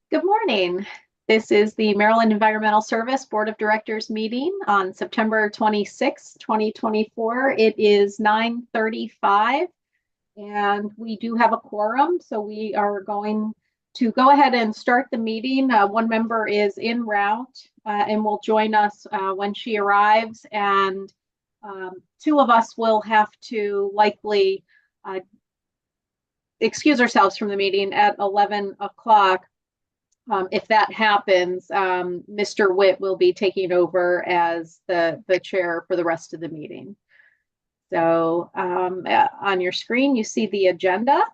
Good morning. This is the Maryland Environmental Service Board of Directors meeting on September 26, 2024. It is 9:35 and we do have a quorum, so we are going to go ahead and start the meeting. One member is en route and will join us when she arrives, and two of us will have to likely excuse ourselves from the meeting at 11 o'clock. If that happens, Mr. Witt will be taking over as the chair for the rest of the meeting. So on your screen, you see the agenda.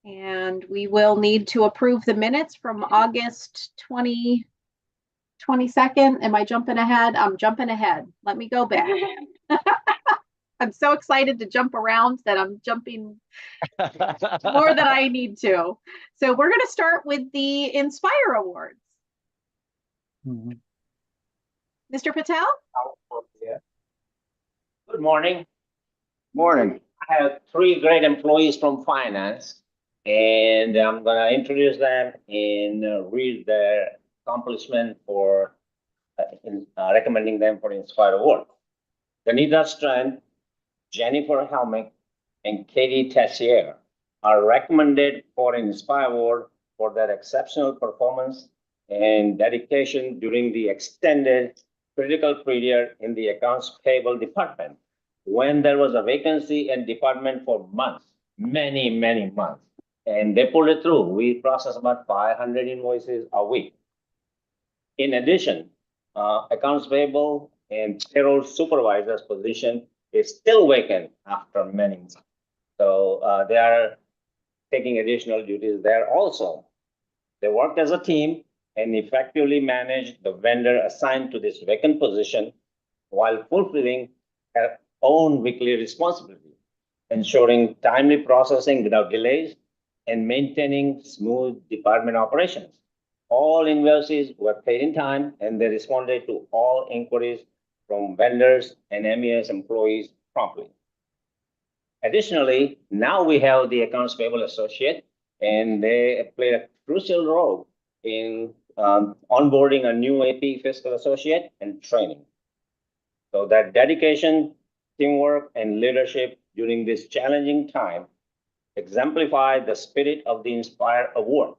And we will need to approve the minutes from August 22nd. Am I jumping ahead? I'm jumping ahead. Let me go back. I'm so excited to jump around that I'm jumping more than I need to. So we're going to start with the Inspire Awards. Mr. Patel? Good morning. Morning. I have three great employees from finance, and I'm going to introduce them and read their accomplishment for recommending them for Inspire Award. Danita Strand, Jennifer Helmick, and Katie Tessier are recommended for Inspire Award for their exceptional performance and dedication during the extended critical period in the accounts payable department, when there was a vacancy in department for months, many months, and they pulled it through. We process about 500 invoices a week. In addition, accounts payable and payroll supervisor's position is still vacant after many months. So they are taking additional duties there also. They worked as a team and effectively managed the vendor assigned to this vacant position while fulfilling their own weekly responsibility, ensuring timely processing without delays and maintaining smooth department operations. All invoices were paid in time, and they responded to all inquiries from vendors and MES employees promptly. Additionally, now we have the accounts payable associate, and they played a crucial role in onboarding a new AP fiscal associate and training. So that dedication, teamwork, and leadership during this challenging time exemplify the spirit of the Inspire Award.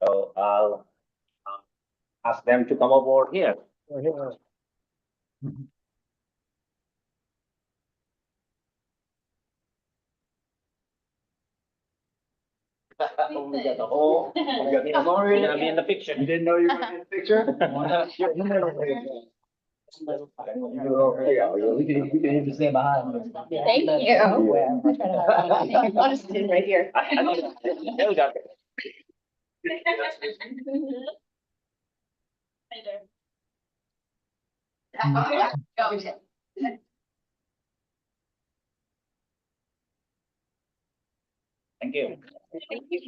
So I'll ask them to come aboard here. We got the whole. We got the Lori. I'm in the picture. You didn't know you were in the picture? We can even stay behind. Thank you. I'll just sit right here. There we go. Thank you. Thank you.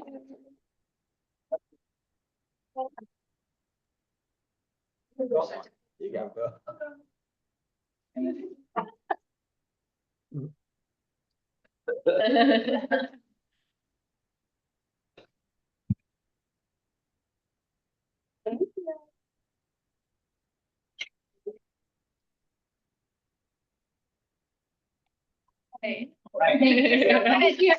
You got it. Thank you.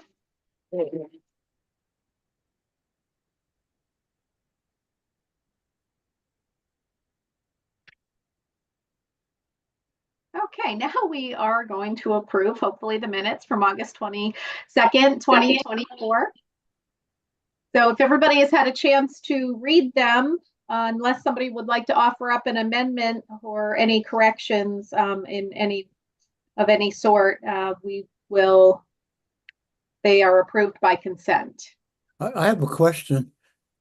Okay, now we are going to approve, hopefully, the minutes from August 22nd, 2024. So if everybody has had a chance to read them, unless somebody would like to offer up an amendment or any corrections in any sort, they are approved by consent. I have a question.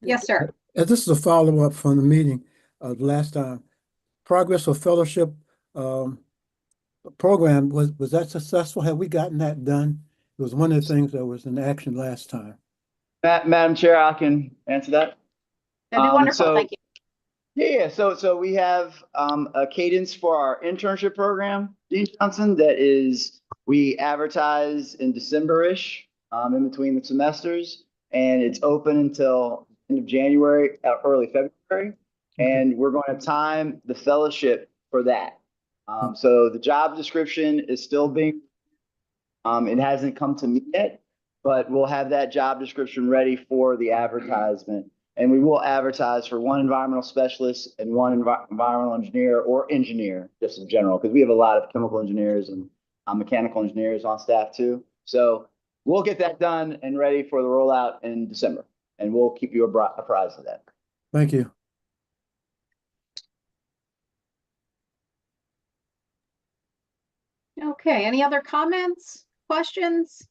Yes, sir. This is a follow-up from the meeting last time. Progress of Fellowship program, was that successful? Have we gotten that done? It was one of the things that was in action last time. Madam Chair, I can answer that. That'd be wonderful. Thank you. Yeah. So we have a cadence for our internship program, Dean Johnson, we advertise in December-ish in between the semesters. and it's open until end of January, early February. And we're going to time the fellowship for that. So the job description is still being, it hasn't come to me yet, but we'll have that job description ready for the advertisement. And we will advertise for one environmental specialist and one environmental engineer or engineer, just in general, because we have a lot of chemical engineers and mechanical engineers on staff too. So we'll get that done and ready for the rollout in December, and we'll keep you apprised of that. Thank you. Okay, any other comments, questions?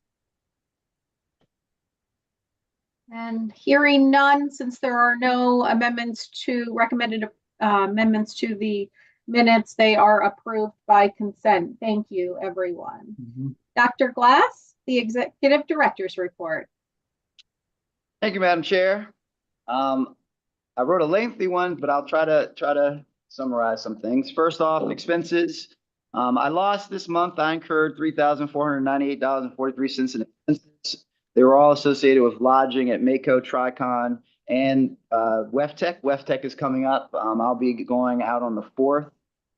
And hearing none, since there are no recommended amendments to the minutes, they are approved by consent. Thank you, everyone. Dr. Glass, the Executive Director's report. Thank you, Madam Chair. I wrote a lengthy one, but I'll try to summarize some things. First off, expenses. I lost this month. I incurred $3,498.43 in expenses. They were all associated with lodging at Mako, Tricon, and WEFTEC. WEFTEC is coming up. I'll be going out on the 4th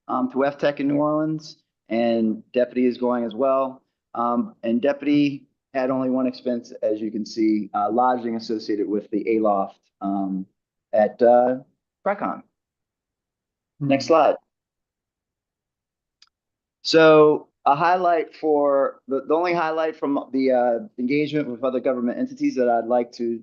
to WEFTEC in New Orleans, and Deputy is going as well. And Deputy had only one expense, as you can see, lodging associated with the Aloft at Tricon. Next slide. So a highlight for the only highlight from the engagement with other government entities that I'd like to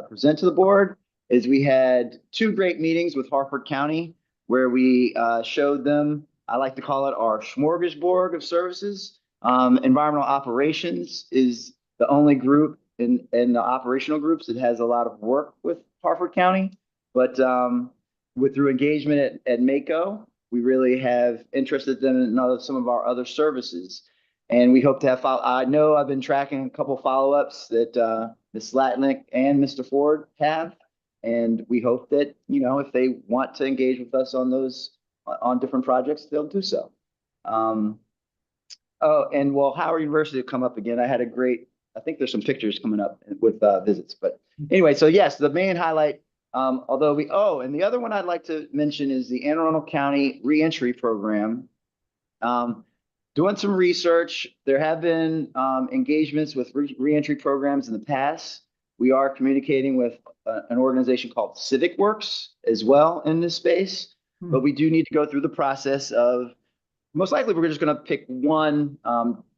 present to the board is we had 2 great meetings with Harford County where we showed them, I like to call it our smorgasbord of services. Environmental operations is the only group in the operational groups that has a lot of work with Harford County, but through engagement at Mako, we really have interested them in some of our other services. And we hope to have I know I've been tracking a couple follow-ups that Ms. Slatnick and Mr. Ford have. And we hope that, if they want to engage with us on on different projects, they'll do so. Oh, and Howard University will come up again. I think there's some pictures coming up with visits. But anyway, so yes, the main highlight, and the other one I'd like to mention is the Anne Arundel County Reentry Program. Doing some research, there have been engagements with reentry programs in the past. We are communicating with an organization called Civic Works as well in this space, but we do need to go through the process of, most likely we're just going to pick one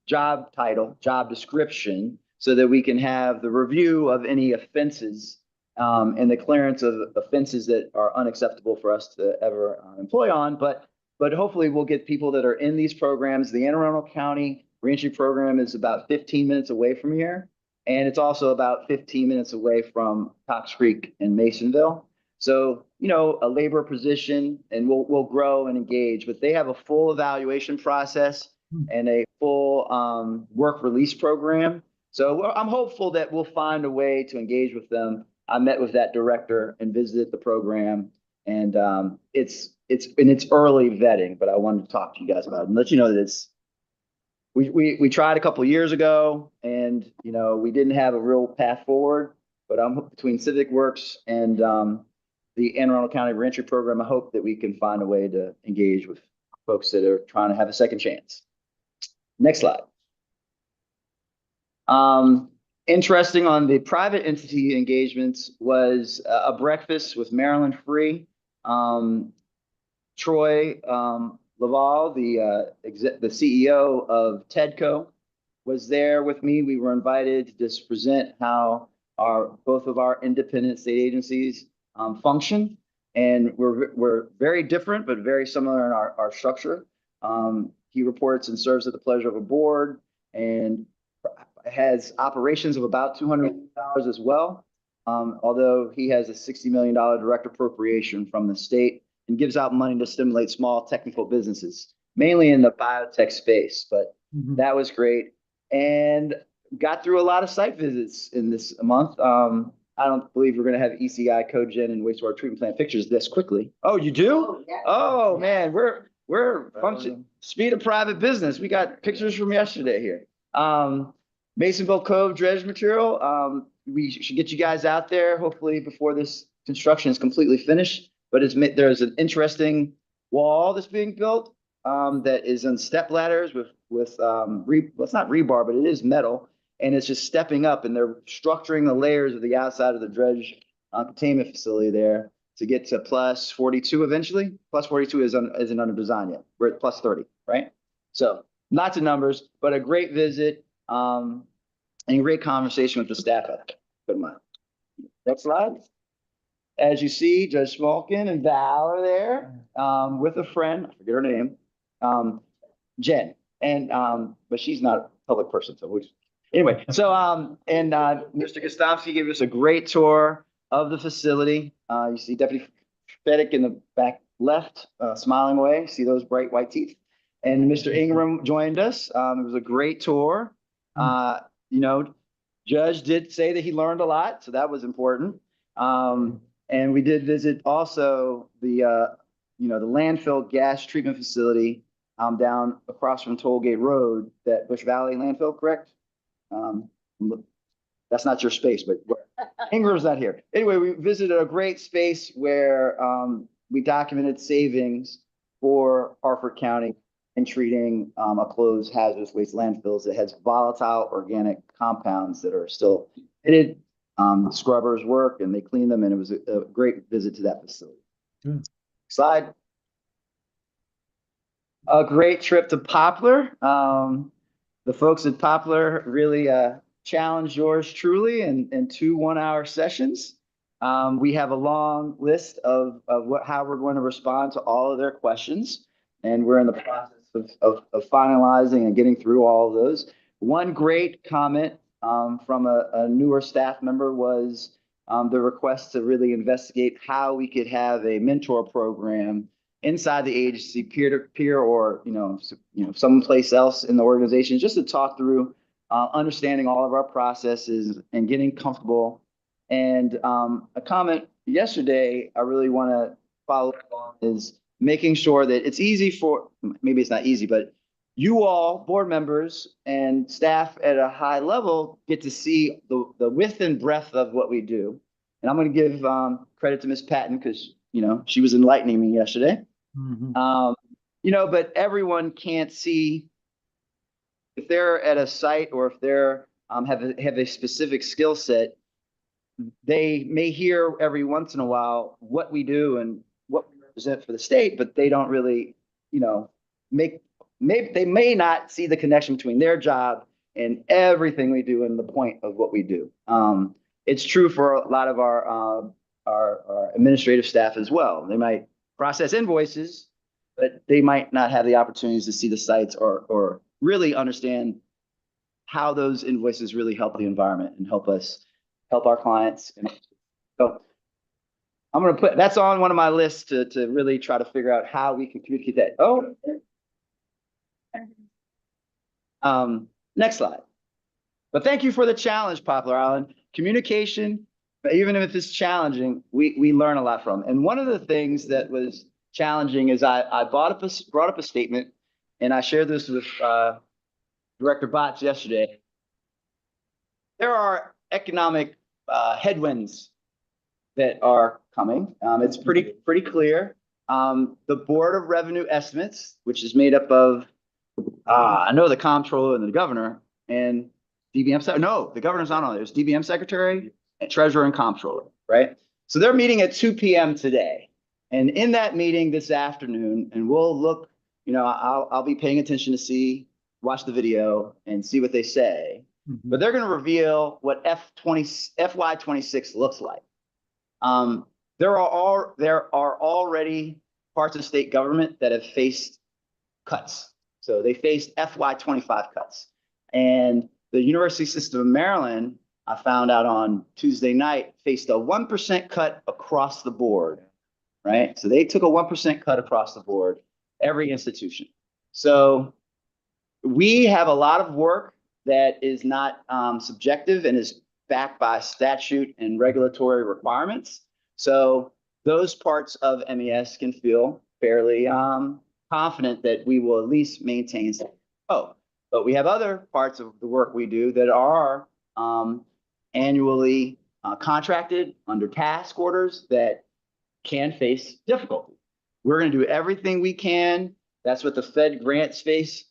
job title, job description, so that we can have the review of any offenses and the clearance of offenses that are unacceptable for us to ever employ on. But hopefully we'll get people that are in these programs. The Anne Arundel County Reentry Program is about 15 minutes away from here. And it's also about 15 minutes away from Cox Creek and Masonville. So, a labor position, and we'll grow and engage, but they have a full evaluation process and a full work release program. So I'm hopeful that we'll find a way to engage with them. I met with that director and visited the program, and it's in its early vetting, but I wanted to talk to you guys about it and let you know that we tried a couple of years ago, and we didn't have a real path forward. But I'm between Civic Works and the Anne Arundel County Reentry Program. I hope that we can find a way to engage with folks that are trying to have a second chance. Next slide. Interesting on the private entity engagements was a breakfast with Marilyn Free, Troy Laval, the CEO of TEDCO, was there with me. We were invited to just present how both of our independent state agencies function, and we're very different but very similar in our structure. He reports and serves at the pleasure of a board and has operations of about $200 million as well, although he has a $60 million direct appropriation from the state and gives out money to stimulate small technical businesses, mainly in the biotech space. But that was great, and got through a lot of site visits in this month. I don't believe we're going to have ECI, cogen, and wastewater treatment plant pictures this quickly. Oh, you do? Oh, yeah. Oh man, we're function speed of private business. We got pictures from yesterday here. Masonville Cove dredge material. we should get you guys out there hopefully before this construction is completely finished. But there's an interesting wall that's being built that is on step ladders with well, it's not rebar, but it is metal, and it's just stepping up, and they're structuring the layers of the outside of the dredge containment facility there to get to plus 42 eventually. Plus 42 isn't under design yet. We're at plus 30, right? So lots of numbers, but a great visit and a great conversation with the staff. Good mind. Next slide. As you see, Judge Smolkin and Val are there with a friend. I forget her name, Jen, and but she's not a public person, so anyway. So Mr. Kostomsky gave us a great tour of the facility. You see Deputy Fedek in the back left, smiling away. See those bright white teeth. And Mr. Ingram joined us. It was a great tour. You know, Judge did say that he learned a lot, so that was important. And we did visit also the the landfill gas treatment facility down across from Tollgate Road, that Bush Valley landfill, correct? That's not your space, but Ingram's not here. Anyway, we visited a great space where we documented savings for Harford County in treating a closed hazardous waste landfills that has volatile organic compounds that are still emitted. Scrubbers work and they clean them, and it was a great visit to that facility. Slide. A great trip to Poplar. The folks at Poplar really challenged yours truly in 2 1-hour sessions. We have a long list of how we're going to respond to all of their questions, and we're in the process of finalizing and getting through all of those. One great comment from a newer staff member was the request to really investigate how we could have a mentor program inside the agency, peer-to-peer, or someplace else in the organization, just to talk through understanding all of our processes and getting comfortable. And a comment yesterday I really want to follow up on is making sure that it's easy for, maybe it's not easy, but you all, board members and staff at a high level, get to see the width and breadth of what we do. And I'm going to give credit to Ms. Patton because, she was enlightening me yesterday. But everyone can't see if they're at a site or if they're have a specific skill set. They may hear every once in a while what we do and what we represent for the state, but they don't really, they may not see the connection between their job and everything we do and the point of what we do. It's true for a lot of our administrative staff as well. They might process invoices, but they might not have the opportunities to see the sites or really understand how those invoices really help the environment and help our clients. So I'm going to put that's on one of my lists to really try to figure out how we can communicate that. Next slide. But thank you for the challenge, Poplar Island. Communication, even if it's challenging, we learn a lot from. And one of the things that was challenging is I brought up a statement, and I shared this with Director Botts yesterday. There are economic headwinds that are coming. It's pretty clear. The Board of Revenue Estimates, which is made up of I know the comptroller and the governor and DBM. No, the governor's not on there. There's DBM secretary and treasurer and comptroller, right? So they're meeting at 2 p.m. today. And in that meeting this afternoon, and we'll look, I'll be paying attention to watch the video and see what they say. But they're going to reveal what FY26 looks like. There are already parts of state government that have faced cuts. So they faced FY25 cuts. And the University System of Maryland, I found out on Tuesday night, faced a 1% cut across the board, right? So they took a 1% cut across the board, every institution. So we have a lot of work that is not subjective and is backed by statute and regulatory requirements. So those parts of MES can feel fairly confident that we will at least maintain. But we have other parts of the work we do that are annually contracted under task orders that can face difficulty. We're going to do everything we can. That's what the Fed grants face.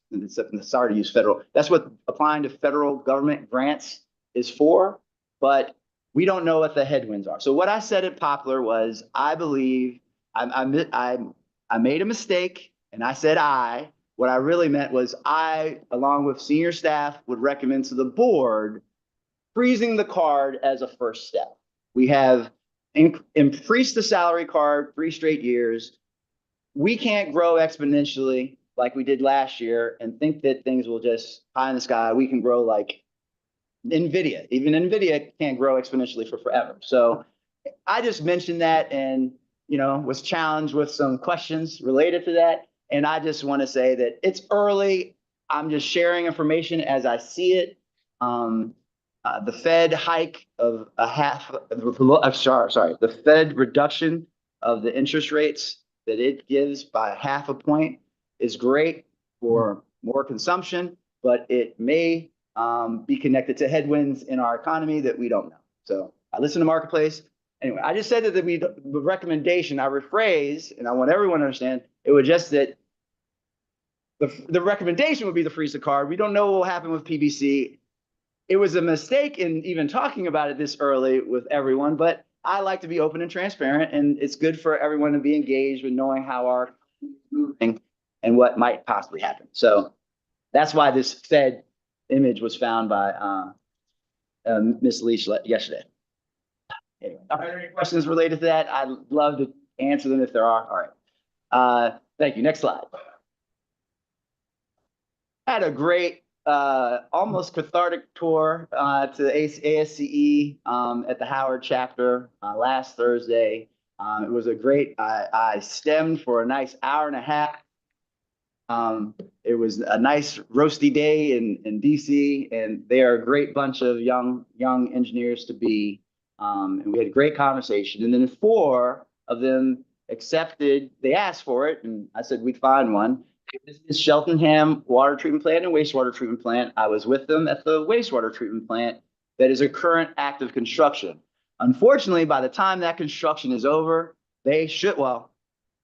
Sorry to use federal. That's what applying to federal government grants is for. But we don't know what the headwinds are. So what I said at Poplar was, I believe I made a mistake, and I said what I really meant was I, along with senior staff, would recommend to the board freezing the card as a first step. We have increased the salary card 3 straight years. We can't grow exponentially like we did last year and think that things will just pie in the sky. We can grow like NVIDIA. Even NVIDIA can't grow exponentially for forever. So I just mentioned that and, was challenged with some questions related to that. And I just want to say that it's early. I'm just sharing information as I see it. The Fed hike of the Fed reduction of the interest rates that it gives by 0.5 point is great for more consumption, but it may be connected to headwinds in our economy that we don't know. So I listen to Marketplace. Anyway, I just said that the recommendation, I rephrase, and I want everyone to understand, it was just that the recommendation would be to freeze the card. We don't know what will happen with PBC. It was a mistake in even talking about it this early with everyone, but I like to be open and transparent, and it's good for everyone to be engaged with knowing how our moving and what might possibly happen. So that's why this Fed image was found by Ms. Leach yesterday. Anyway, are there any questions related to that? I'd love to answer them if there are. All right. Thank you. Next slide. I had a great, almost cathartic tour to ASCE at the Howard chapter last Thursday. It was a great, I stemmed for a nice hour and a half. It was a nice roasty day in DC, and they are a great bunch of young engineers to be. And we had a great conversation. And then 4 of them accepted, they asked for it, and I said we'd find one. This is Cheltenham Water Treatment Plant and Wastewater Treatment Plant. I was with them at the wastewater treatment plant that is a current active construction. Unfortunately, by the time that construction is over,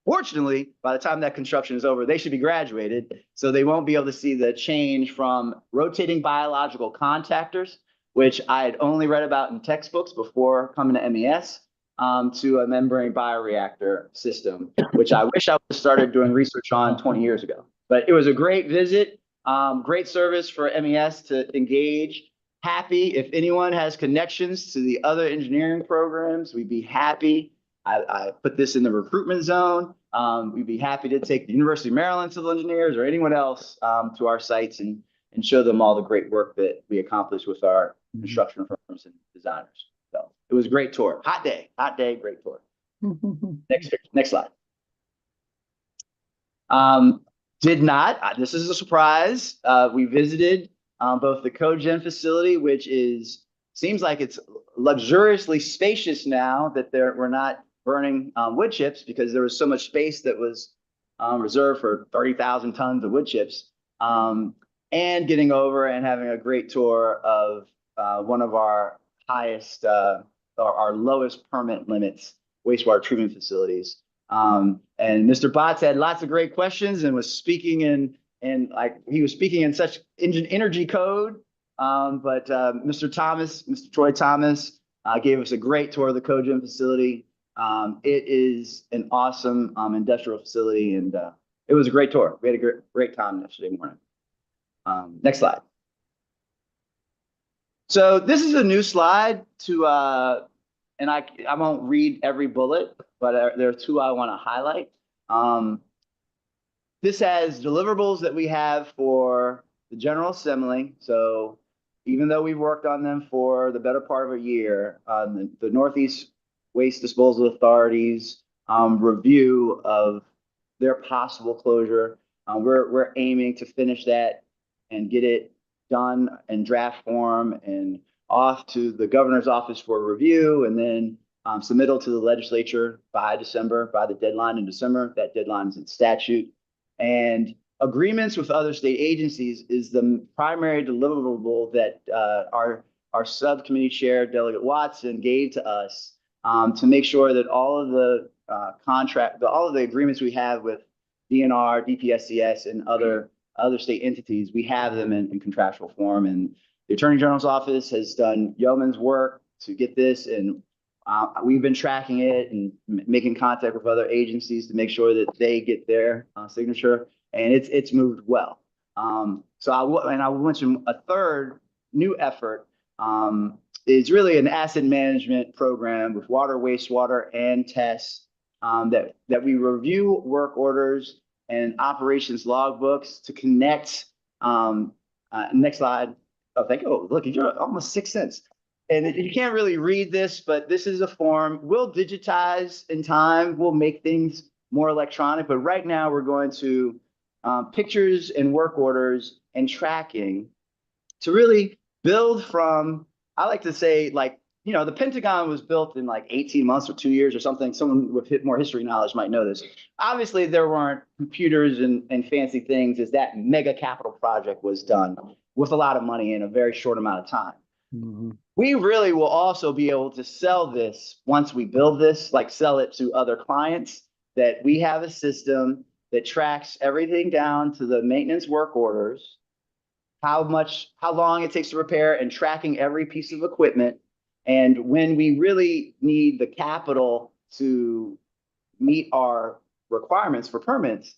fortunately, by the time that construction is over, they should be graduated. So they won't be able to see the change from rotating biological contactors, which I had only read about in textbooks before coming to MES, to a membrane bioreactor system, which I wish I would have started doing research on 20 years ago. But it was a great visit, great service for MES to engage. Happy if anyone has connections to the other engineering programs, we'd be happy. I put this in the recruitment zone. We'd be happy to take the University of Maryland civil engineers or anyone else to our sites and show them all the great work that we accomplished with our construction firms and designers. So it was a great tour. Hot day, great tour. Next slide. This is a surprise. We visited both the cogen facility, which seems like it's luxuriously spacious now that we're not burning wood chips because there was so much space that was reserved for 30,000 tons of wood chips. And getting over and having a great tour of one of our highest, our lowest permit limits wastewater treatment facilities. And Mr. Botts had lots of great questions and was speaking he was speaking in such energy code. But Mr. Troy Thomas gave us a great tour of the cogen facility. It is an awesome industrial facility, and it was a great tour. We had a great time yesterday morning. Next slide. So this is a new slide and I won't read every bullet, but there are 2 I want to highlight. This has deliverables that we have for the General Assembly. So even though we've worked on them for the better part of a year, the Northeast Waste Disposal Authority's review of their possible closure, we're aiming to finish that and get it done in draft form and off to the governor's office for review, and then submittal to the legislature by the deadline in December. That deadline is in statute. And agreements with other state agencies is the primary deliverable that our our subcommittee chair, Delegate Watson, gave to us to make sure that all of the all of the agreements we have with DNR, DPSCS, and other state entities, we have them in contractual form. And the Attorney General's office has done yeoman's work to get this, and we've been tracking it and making contact with other agencies to make sure that they get their signature, and it's moved well. So I will mention a third new effort is really an asset management program with water, wastewater, and tests that we review work orders and operations logbooks to connect. Next slide. Oh, thank you. Oh, look, you're almost 6 cents. And you can't really read this, but this is a form. We'll digitize in time. We'll make things more electronic. But right now, we're going to pictures and work orders and tracking to really build from, I like to say, like, you know, the Pentagon was built in like 18 months or 2 years or something. Someone with more history knowledge might know this. Obviously, there weren't computers and fancy things as that mega capital project was done with a lot of money in a very short amount of time. Mm-hmm. We really will also be able to sell this once we build this, like sell it to other clients, that we have a system that tracks everything down to the maintenance work orders, how long it takes to repair, and tracking every piece of equipment. And when we really need the capital to meet our requirements for permits,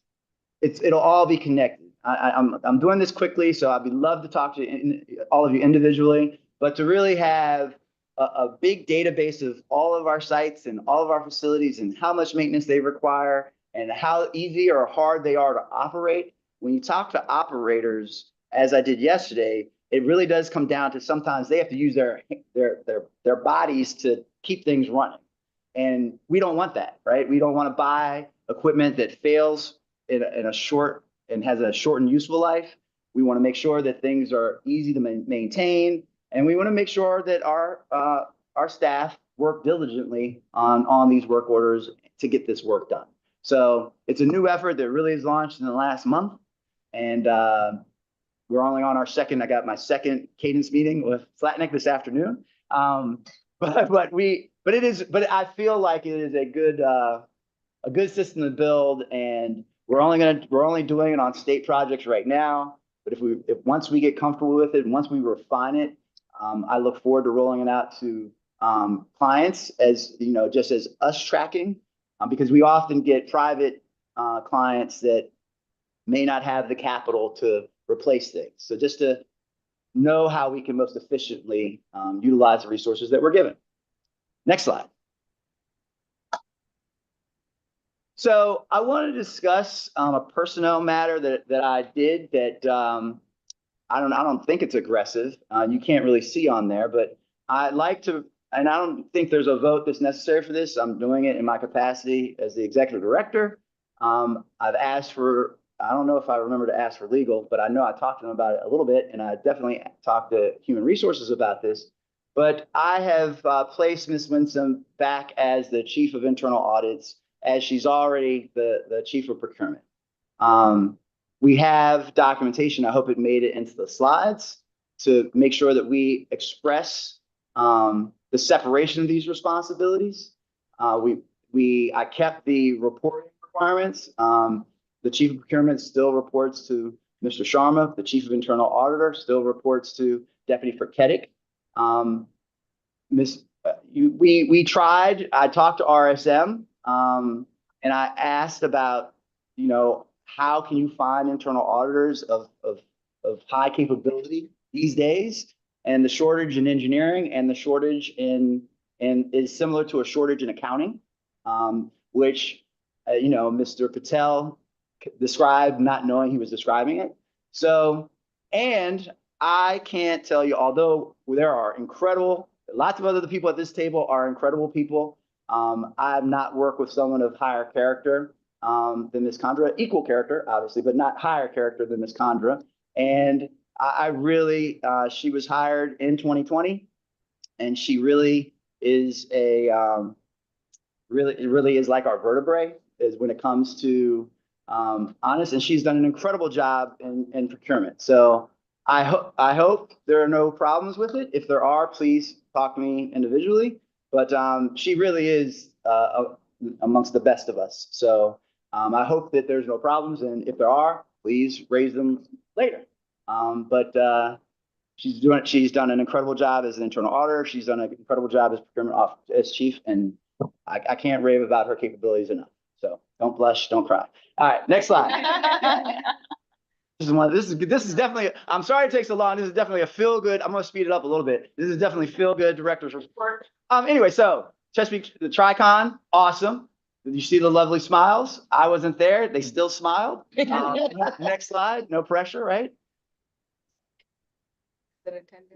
it'll all be connected. I'm doing this quickly, so I'd love to talk to all of you individually, but to really have a big database of all of our sites and all of our facilities and how much maintenance they require and how easy or hard they are to operate. When you talk to operators, as I did yesterday, it really does come down to sometimes they have to use their bodies to keep things running. And we don't want that, right? We don't want to buy equipment that fails in a short and has a shortened useful life. We want to make sure that things are easy to maintain, and we want to make sure that our staff work diligently on these work orders to get this work done. So it's a new effort that really is launched in the last month, and we're only on our second. I got my second cadence meeting with Flatnick this afternoon. But I feel like it is a good system to build, and we're only doing it on state projects right now. But if once we get comfortable with it, and once we refine it, I look forward to rolling it out to clients, as you know, just as us tracking, because we often get private clients that may not have the capital to replace things. So just to know how we can most efficiently utilize the resources that we're given. Next slide. So I want to discuss a personnel matter that I did that I don't think it's aggressive. You can't really see on there, but I'd like to, and I don't think there's a vote that's necessary for this. I'm doing it in my capacity as the executive director. I've asked for, I don't know if I remember to ask for legal, but I know I talked to them about it a little bit, and I definitely talked to human resources about this. But I have placed Ms. Winsome back as the chief of internal audits, as she's already the chief of procurement. We have documentation. I hope it made it into the slides to make sure that we express the separation of these responsibilities. I kept the reporting requirements. The chief of procurement still reports to Mr. Sharma. The chief of internal auditor still reports to Deputy Ferketic. We tried. I talked to RSM, and I asked about, you know, how can you find internal auditors of high capability these days? And the shortage in engineering and the shortage in is similar to a shortage in accounting, which you know, Mr. Patel described, not knowing he was describing it. So, and I can't tell you, although there are lots of other people at this table are incredible people. I've not worked with someone of higher character than Ms. Condra, equal character, obviously, but not higher character than Ms. Condra. And I really, she was hired in 2020, and she really is really is like our vertebrae, is when it comes to honest, and she's done an incredible job in procurement. So I hope there are no problems with it. If there are, please talk to me individually. But she really is amongst the best of us. So I hope that there's no problems, and if there are, please raise them later. But she's done an incredible job as an internal auditor. She's done an incredible job as procurement as chief, and I can't rave about her capabilities enough. So don't blush, don't cry. All right, next slide. This is definitely, I'm sorry it takes so long. This is definitely a feel good. I'm gonna speed it up a little bit. This is definitely feel good director's report. Anyway, so Chesapeake, the Tricon, awesome. Did you see the lovely smiles? I wasn't there. They still smiled. Next slide. No pressure, right?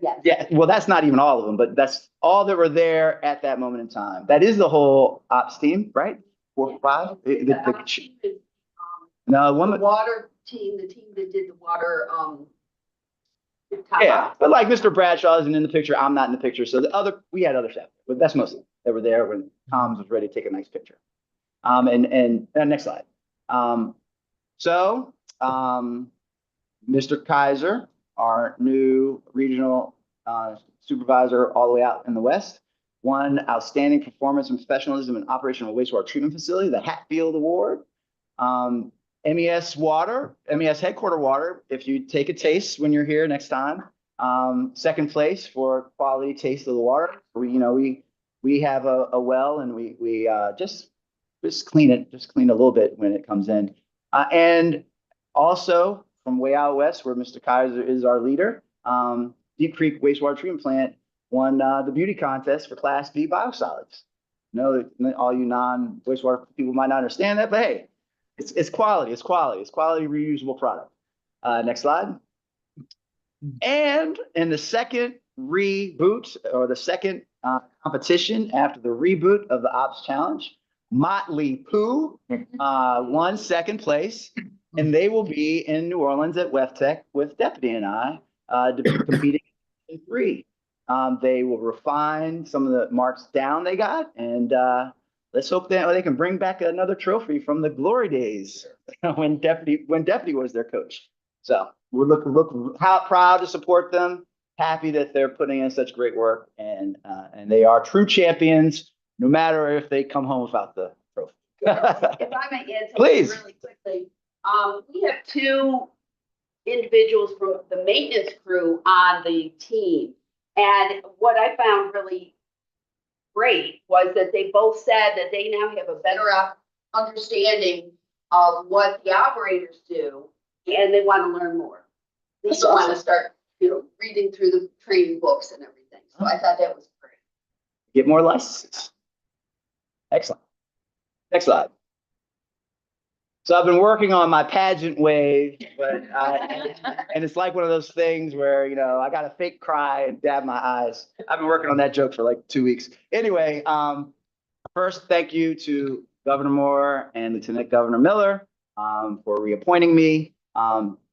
Yes. Yeah. Well, that's not even all of them, but that's all that were there at that moment in time. That is the whole ops team, right? 4 or 5. No, one. The water team, the team that did the water, Yeah, but like Mr. Bradshaw isn't in the picture. I'm not in the picture. So we had other staff, but that's mostly that were there when Tom's was ready to take a nice picture. And next slide. Mr. Kaiser, our new regional supervisor all the way out in the West, won outstanding performance and professionalism in operation of a wastewater treatment facility, the Hatfield Award. MES headquarter water, if you take a taste when you're here next time, second place for quality taste of the water. We have a well, and we just clean it, a little bit when it comes in. And also from way out west, where Mr. Kaiser is our leader, Deep Creek Wastewater Treatment Plant won the beauty contest for Class B biosolids. All you non-wastewater people might not understand that, but hey, it's quality reusable product. Next slide. And in the second reboot, or the second competition after the reboot of the Ops Challenge, Motley Pooh won second place, and they will be in New Orleans at WEFTEC with Deputy and I competing in 3. They will refine some of the marks down they got, and let's hope that they can bring back another trophy from the glory days when Deputy was their coach. So we're looking how proud to support them. Happy that they're putting in such great work, and they are true champions, no matter if they come home without the trophy. if I may add something Please. really quickly, we have 2 individuals from the maintenance crew on the team. And what I found really great was that they both said that they now have a better understanding of what the operators do, and they want to learn more. They That's want awesome. to start, reading through the training books and everything. So I thought that was great. Get more licenses. Excellent. Next slide. So I've been working on my pageant wave, and it's like one of those things where, I got to fake cry and dab my eyes. I've been working on that joke for like 2 weeks. Anyway, first, thank you to Governor Moore and Lieutenant Governor Miller for reappointing me.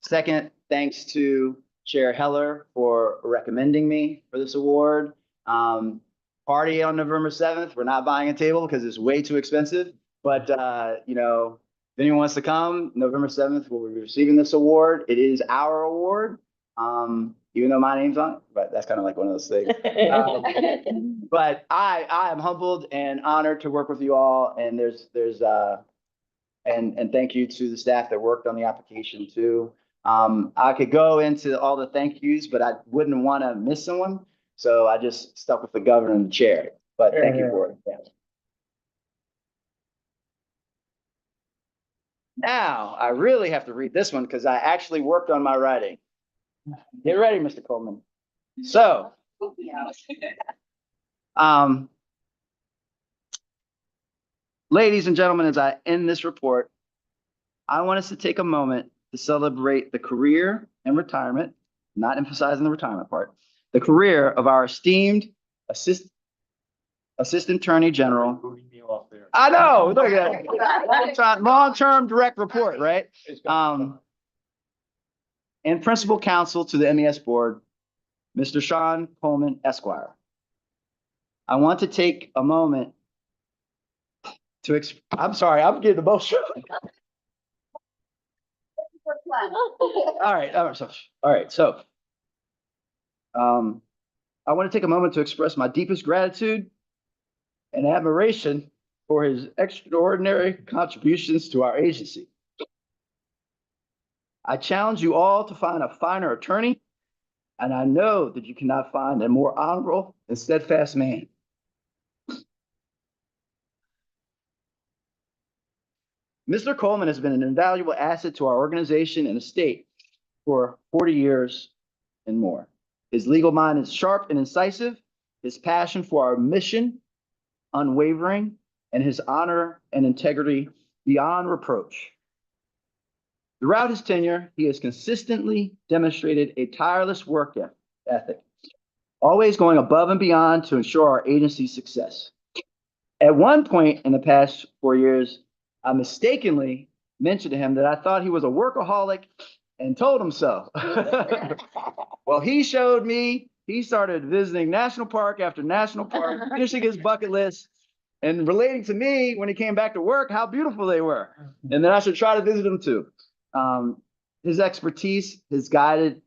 Second, thanks to Chair Heller for recommending me for this award. Party on November 7th. We're not buying a table because it's way too expensive, but if anyone wants to come, November 7th, we'll be receiving this award. It is our award, even though my name's on it, but that's kind of like one of those things. But I am humbled and honored to work with you all, and and thank you to the staff that worked on the application too. I could go into all the thank yous, but I wouldn't want to miss someone, so I just stuck with the governor and the chair. But thank you for it. Yeah. Now, I really have to read this one because I actually worked on my writing. Get ready, Mr. Coleman. So, ladies and gentlemen, as I end this report, I want us to take a moment to celebrate the career and retirement, not emphasizing the retirement part, the career of our esteemed Assistant Attorney General. I know, look at that. Long-term direct report, right? And Principal Counsel to the MES Board, Mr. Sean Coleman, Esquire. I want to take a moment to, I'm sorry, I'm getting emotional. All right. So I want to take a moment to express my deepest gratitude and admiration for his extraordinary contributions to our agency. I challenge you all to find a finer attorney, and I know that you cannot find a more honorable and steadfast man. Mr. Coleman has been an invaluable asset to our organization and the state for 40 years and more. His legal mind is sharp and incisive, his passion for our mission unwavering, and his honor and integrity beyond reproach. Throughout his tenure, he has consistently demonstrated a tireless work ethic, always going above and beyond to ensure our agency's success. At one point in the past 4 years, I mistakenly mentioned to him that I thought he was a workaholic and told him so. Well, he showed me, he started visiting national park after national park, finishing his bucket list and relating to me when he came back to work, how beautiful they were. And then I should try to visit them too. His expertise has guided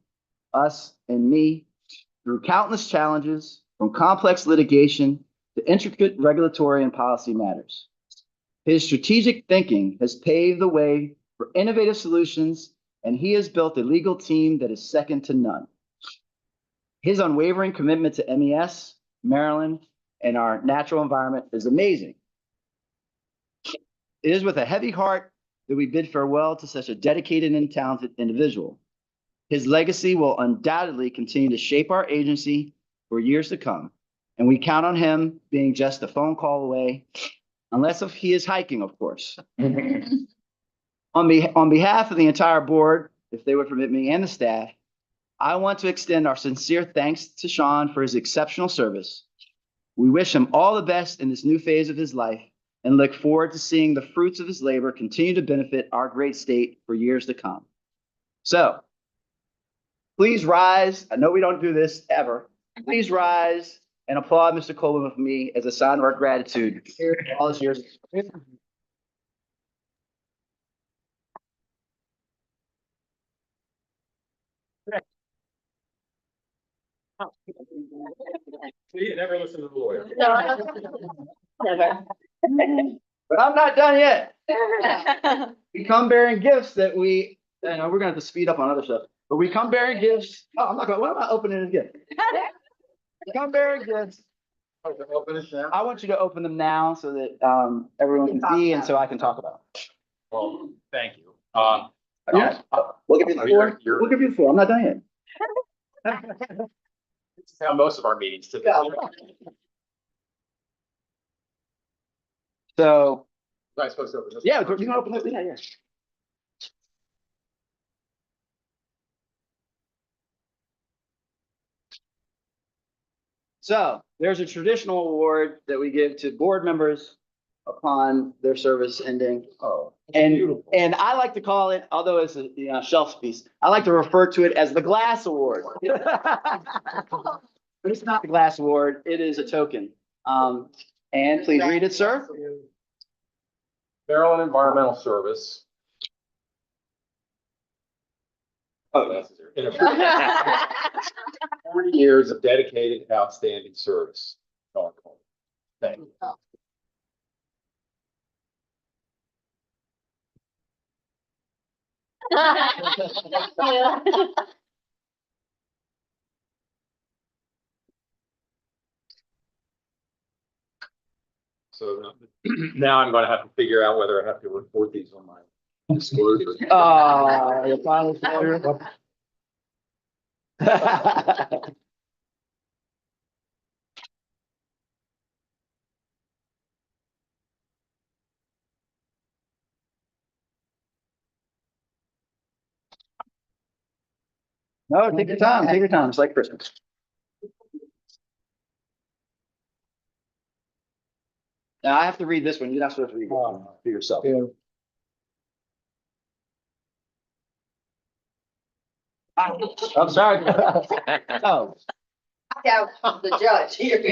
us and me through countless challenges, from complex litigation to intricate regulatory and policy matters. His strategic thinking has paved the way for innovative solutions, and he has built a legal team that is second to none. His unwavering commitment to MES, Maryland, and our natural environment is amazing. It is with a heavy heart that we bid farewell to such a dedicated and talented individual. His legacy will undoubtedly continue to shape our agency for years to come, and we count on him being just a phone call away, unless if he is hiking, of course. On behalf of the entire board, if they would permit me, and the staff, I want to extend our sincere thanks to Sean for his exceptional service. We wish him all the best in this new phase of his life and look forward to seeing the fruits of his labor continue to benefit our great state for years to come. So, please rise. I know we don't do this ever. Please rise and applaud Mr. Coleman with me as a sign of our gratitude for all his years. See, you never listen to the lawyer. Never. But I'm not done yet. We come bearing gifts that we, I know we're gonna have to speed up on other stuff, but we come bearing gifts. Oh, I'm not gonna, what am I opening it again? We come bearing gifts. Open it now. I want you to open them now so that everyone can see and so I can talk about it. Well, thank you. Yeah, we'll give you the floor. We'll give you the floor. I'm not done yet. This is how most of our meetings typically are. So, Am I supposed to open this? yeah, you can open it. Yeah, yeah. So there's a traditional award that we give to board members upon their service ending. Oh, And, beautiful. and I like to call it, although it's a shelf piece, I like to refer to it as the glass award. But it's not the glass award, it is a token. And please read it, sir. Maryland Environmental Service. Oh, that's it. In a 40 years of dedicated, outstanding service. Sean Coleman. Thank you. So now I'm gonna have to figure out whether I have to report these on my disclosure. Your final failure. No, take your time, take your time. It's like Christmas. Now I have to read this one. You're not supposed to read it for yourself. I'm sorry. Oh, Yeah, the judge here.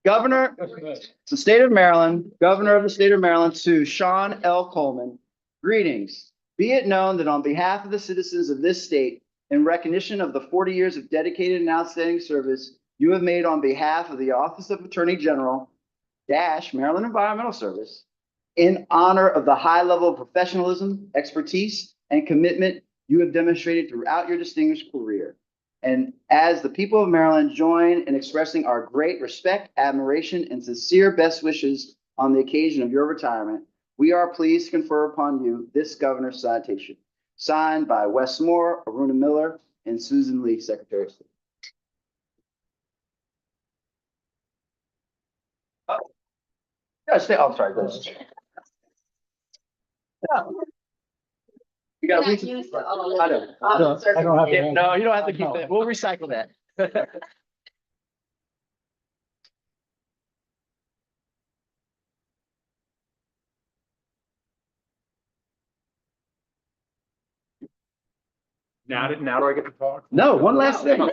Governor, the state of Maryland, Governor of the state of Maryland to Sean L. Coleman. Greetings. Be it known that on behalf of the citizens of this state, in recognition of the 40 years of dedicated and outstanding service you have made on behalf of the Office of Attorney General, Maryland Environmental Service, in honor of the high level of professionalism, expertise, and commitment you have demonstrated throughout your distinguished career. And as the people of Maryland join in expressing our great respect, admiration, and sincere best wishes on the occasion of your retirement, we are pleased to confer upon you this governor's citation, signed by Wes Moore, Aruna Miller, and Susan Lee, Secretary of State. I'm sorry. Go ahead. You gotta Not read. used to all of I it. know. I don't have Yeah, No, you don't have to keep that. We'll recycle that. Now do I get to talk? No, one last thing.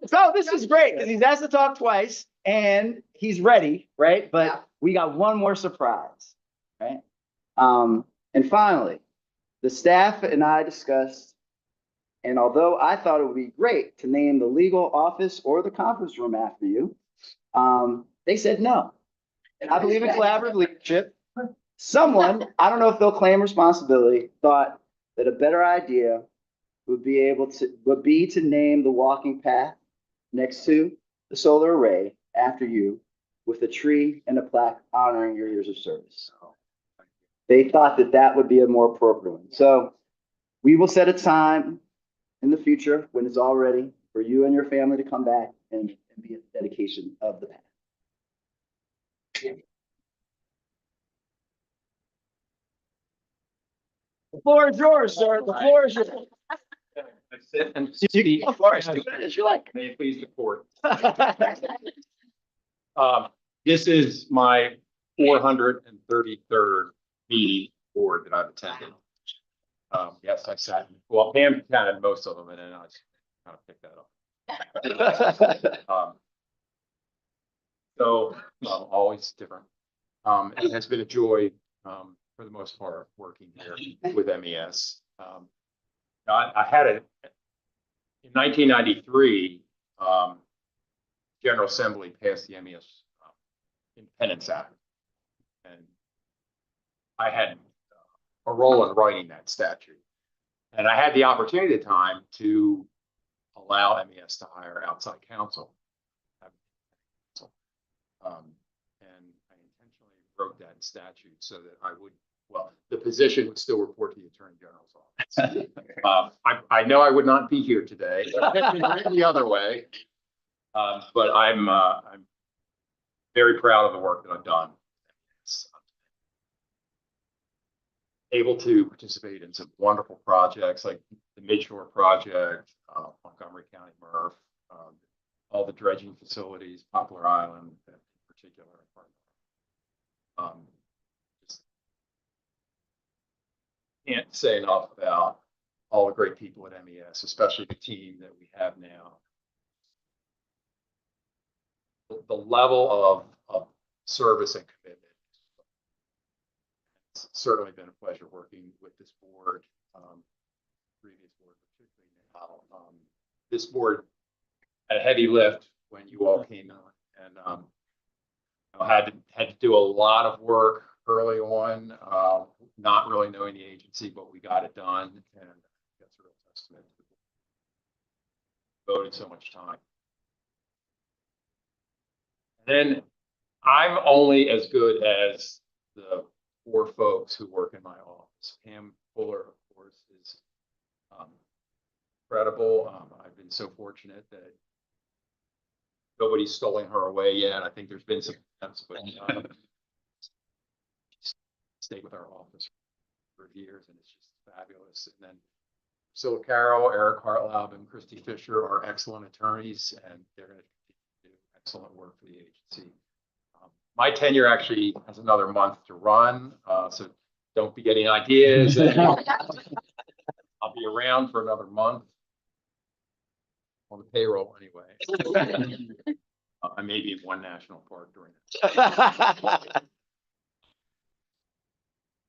So this is great because he's asked to talk twice and he's ready, right? But we got one more surprise, right? And finally, the staff and I discussed, and although I thought it would be great to name the legal office or the conference room after you, they said no. And I believe in collaborative leadership. Someone, I don't know if they'll claim responsibility, thought that a better idea would be to name the walking path next to the solar array after you with a tree and a plaque honoring your years of service. They thought that that would be a more appropriate one. So we will set a time in the future when it's all ready for you and your family to come back and be at the dedication of the path. The floor is yours, sir. The floor is yours. Sit and Of course, do it as you like. May it please the court. This is my 433rd meeting board that I've attended. Yes, I sat, well, Pam counted most of them and then I just kind of picked that up. So always different. It has been a joy, for the most part, working here with MES. I had it in 1993. General Assembly passed the MES Independence Act, and I had a role in writing that statute. And I had the opportunity at the time to allow MES to hire outside counsel. And I intentionally wrote that in statute so that the position would still report to the Attorney General's office. I know I would not be here today, the other way. But I'm very proud of the work that I've done. Able to participate in some wonderful projects like the Midshore Project, Montgomery County MRF, all the dredging facilities, Poplar Island in particular. Just can't say enough about all the great people at MES, especially the team that we have now. The level of service and commitment. It's certainly been a pleasure working with this board, previous board, particularly now. This board had a heavy lift when you all came on, and I had to do a lot of work early on, not really knowing the agency, but we got it done, and that's a real testament to the devoted so much time. Then I'm only as good as the 4 folks who work in my office. Pam Fuller, of course, is incredible. I've been so fortunate that nobody's stolen her away yet. I think there's been some attempts, but stayed with our office for years, and it's just fabulous. And then Priscilla Carroll, Eric Hartlaub, and Christy Fisher are excellent attorneys, and they're going to do excellent work for the agency. My tenure actually has another month to run, so don't be getting ideas. I'll be around for another month on the payroll anyway. I may be in one national park during it.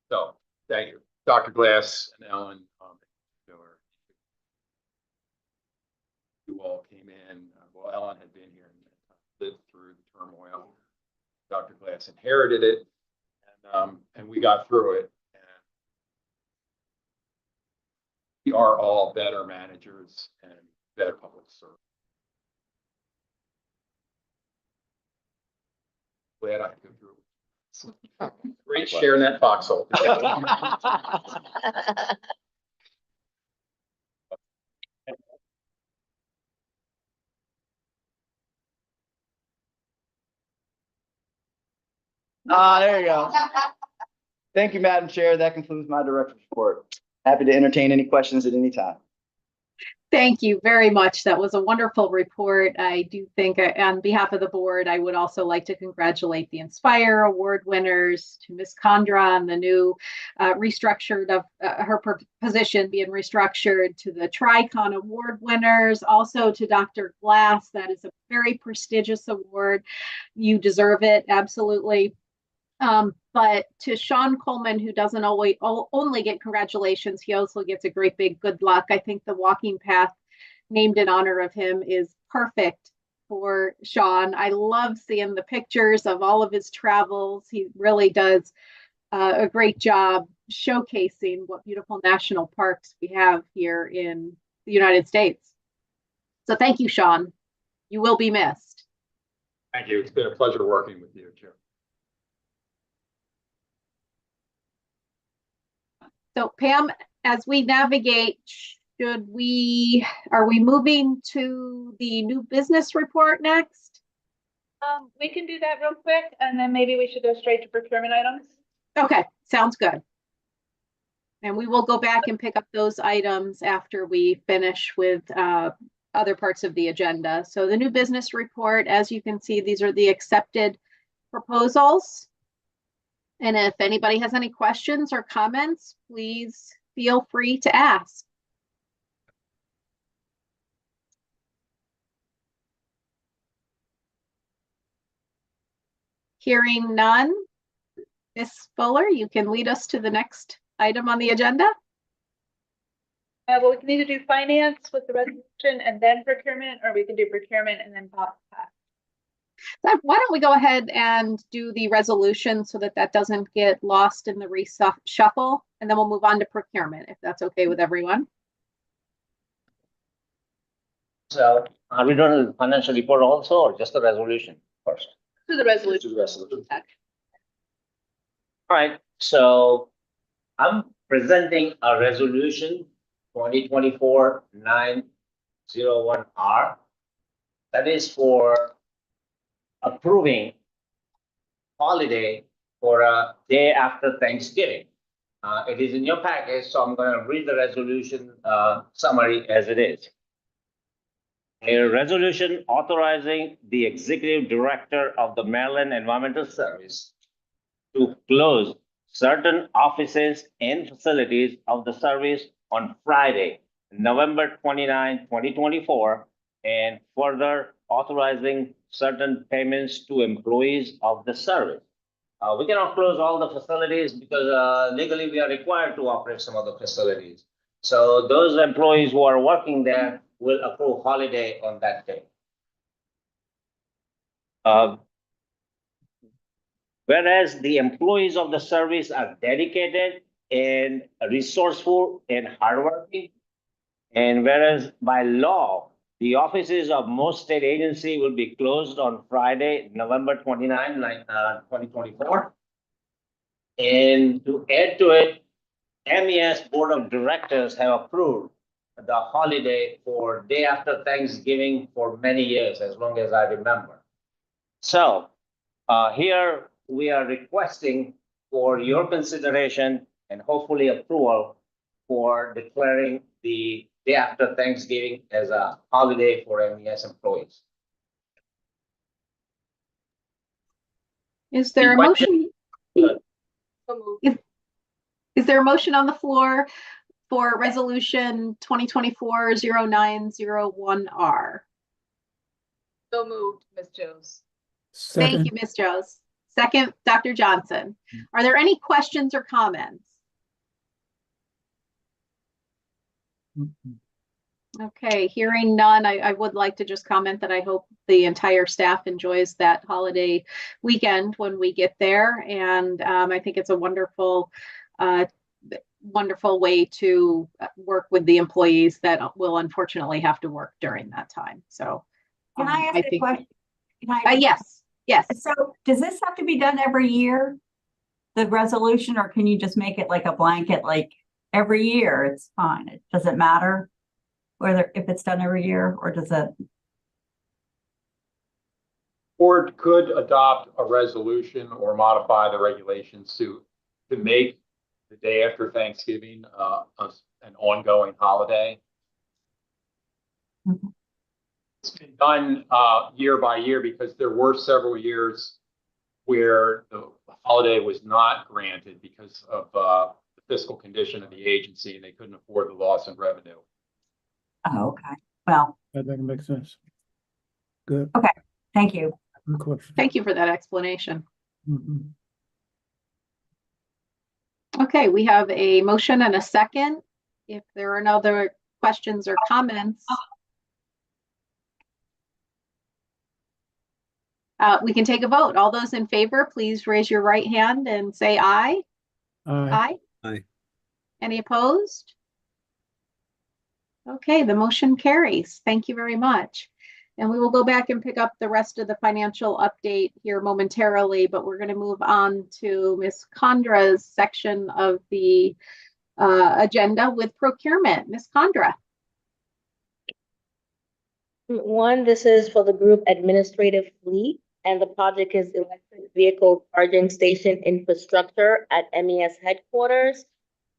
So thank you, Dr. Glass and Ellen. you all came in. Well, Ellen had been here and lived through the turmoil. Dr. Glass inherited it, and we got through it. And we are all better managers and better public servants. Glad I could go through it. Great sharing that foxhole. There you go. Thank you, Madam Chair. That concludes my director's report. Happy to entertain any questions at any time. Thank you very much. That was a wonderful report. I do think on behalf of the board, I would also like to congratulate the Inspire Award winners, to Ms. Condra on the new restructured of her position being restructured, to the Tricon Award winners, also to Dr. Glass. That is a very prestigious award. You deserve it, absolutely. But to Sean Coleman, who doesn't always only get congratulations, he also gets a great big good luck. I think the walking path named in honor of him is perfect for Sean. I love seeing the pictures of all of his travels. He really does a great job showcasing what beautiful national parks we have here in the United States. So thank you, Sean. You will be missed. Thank you. It's been a pleasure working with you, Chair. So Pam, as we navigate, are we moving to the new business report next? We can do that real quick, and then maybe we should go straight to procurement items. Okay, sounds good. And we will go back and pick up those items after we finish with other parts of the agenda. So the new business report, as you can see, these are the accepted proposals. And if anybody has any questions or comments, please feel free to ask. Hearing none, Ms. Fuller, you can lead us to the next item on the agenda. Well, we can either do finance with the resolution and then procurement, or we can do procurement and then pop. Why don't we go ahead and do the resolution so that that doesn't get lost in the reshuffle, and then we'll move on to procurement, if that's okay with everyone. So are we doing the financial report also, or just the resolution first? To the resolution. All right, so I'm presenting a resolution 2024-901R. That is for approving holiday for a day after Thanksgiving. It is in your package, so I'm going to read the resolution summary as it is. A resolution authorizing the executive director of the Maryland Environmental Service to close certain offices and facilities of the service on Friday, November 29, 2024, and further authorizing certain payments to employees of the service. We cannot close all the facilities because legally we are required to operate some of the facilities. So those employees who are working there will accrue holiday on that day. Whereas the employees of the service are dedicated and resourceful and hardworking, and whereas by law, the offices of most state agencies will be closed on Friday, November 29, 2024. And to add to it, MES Board of Directors have approved the holiday for day after Thanksgiving for many years, as long as I remember. So here we are requesting for your consideration and hopefully approval for declaring the day after Thanksgiving as a holiday for MES employees. Is there a motion? Is there a motion on the floor for resolution 2024-0901R? So moved, Ms. Jones. Thank you, Second, Ms. Jones. Second, Dr. Johnson. Are there any questions or comments? Okay, hearing none, I would like to just comment that I hope the entire staff enjoys that holiday weekend when we get there. And I think it's a wonderful, wonderful way to work with the employees that will unfortunately have to work during that time. So Can I ask a think, question? Can I ask a yes, yes. So does this have to be done every year? The resolution, or can you just make it like a blanket, like every year? It's fine. It doesn't matter whether if it's done every year, or does it? Board could adopt a resolution or modify the regulations to make the day after Thanksgiving an ongoing holiday. Mhm. It's been done year by year because there were several years where the holiday was not granted because of the fiscal condition of the agency, and they couldn't afford the loss of revenue. Oh, okay. Well, That makes sense. Good. okay. Thank you. Good question. Thank you for that explanation. Mhm. Okay, we have a motion and a second. If there are no other questions or comments, we can take a vote. All those in favor, please raise your right hand and say aye. Aye. Aye. Any opposed? Okay, the motion carries. Thank you very much. And we will go back and pick up the rest of the financial update here momentarily, but we're going to move on to Ms. Condra's section of the agenda with procurement. Ms. Condra. One, this is for the group administrative fleet, and the project is electric vehicle charging station infrastructure at MES headquarters.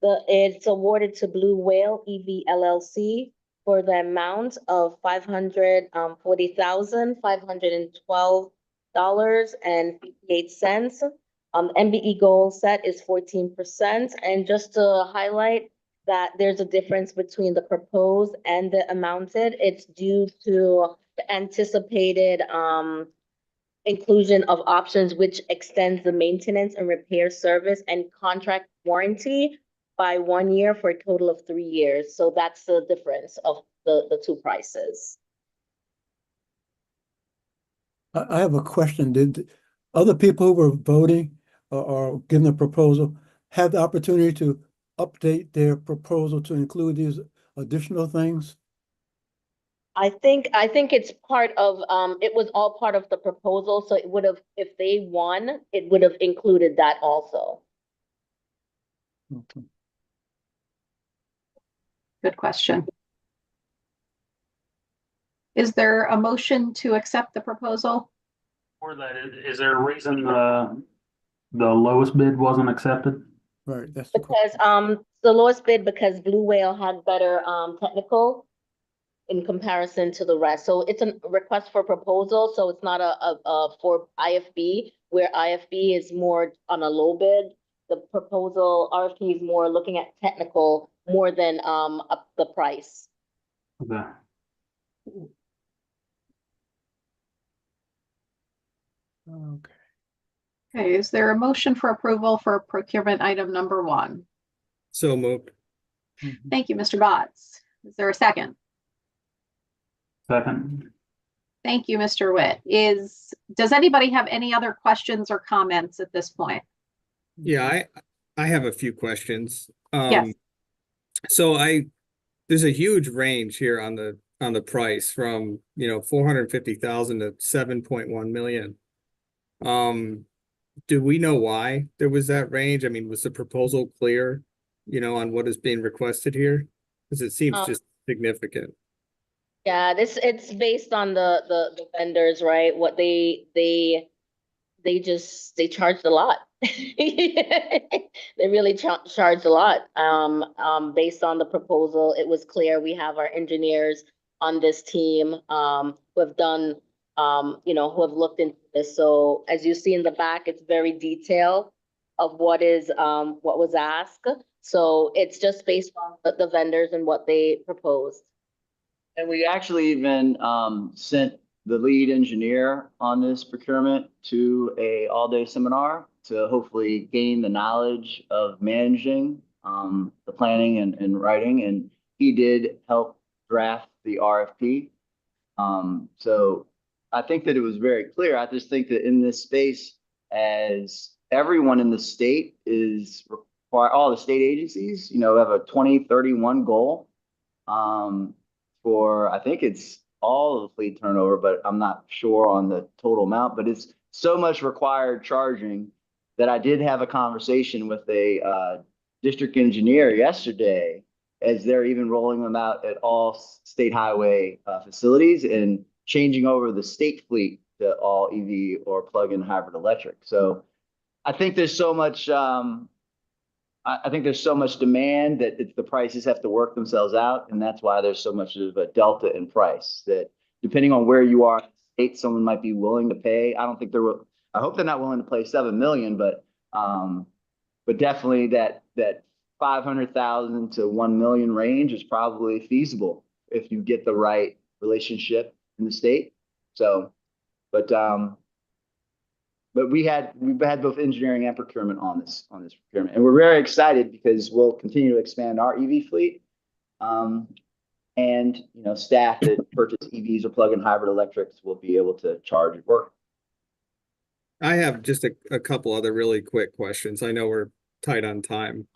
It's awarded to Blue Whale EV LLC for the amount of $540,512.58. MBE goal set is 14%. And just to highlight that there's a difference between the proposed and the amounted, it's due to the anticipated inclusion of options which extends the maintenance and repair service and contract warranty by 1 year for a total of 3 years. So that's the difference of the two prices. I have a question. Did other people who were voting or giving the proposal have the opportunity to update their proposal to include these additional things? I think it's part of, it was all part of the proposal, so it would have, if they won, it would have included that also. Okay. Good question. Is there a motion to accept the proposal? For that, is there a reason the lowest bid wasn't accepted? Right, that's the question. Because the lowest bid, because Blue Whale had better technical in comparison to the rest. So it's a request for proposal, so it's not a for IFB, where IFB is more on a low bid. The proposal RFP is more looking at technical more than up the price. Okay. Okay. Okay, is there a motion for approval for procurement item number 1? So moved. Mhm. Thank you, Mr. Botts. Is there a second? Second. Thank you, Mr. Witt. Does anybody have any other questions or comments at this point? Yeah, I have a few questions. Yes. So there's a huge range here on the price from 450,000 to 7.1 million. Do we know why there was that range? I mean, was the proposal clear, on what is being requested here? Because it seems just significant. Yeah, it's based on the vendors, right? What they charged a lot. They really charged a lot. Based on the proposal, it was clear. We have our engineers on this team who have done who have looked into this. So as you see in the back, it's very detailed of what was asked. So it's just based on the vendors and what they proposed. And we actually even sent the lead engineer on this procurement to a all-day seminar to hopefully gain the knowledge of managing the planning and writing. And he did help draft the RFP. So I think that it was very clear. I just think that in this space, as everyone in the state is required, all the state agencies, you know, have a 2031 goal. For, I think it's all of the fleet turnover, but I'm not sure on the total amount, but it's so much required charging that I did have a conversation with a district engineer yesterday as they're even rolling them out at all state highway facilities and changing over the state fleet to all EV or plug-in hybrid electric. So I think there's so much, I think there's so much demand that the prices have to work themselves out. And that's why there's so much of a delta in price that depending on where you are in the state, someone might be willing to pay. I don't think I hope they're not willing to pay 7 million, but definitely that 500,000 to 1 million range is probably feasible if you get the right relationship in the state. So, but we've had both engineering and procurement on this procurement, and we're very excited because we'll continue to expand our EV fleet. And you know, staff that purchase EVs or plug-in hybrid electrics will be able to charge at work. I have just a couple other really quick questions. I know we're tight on time.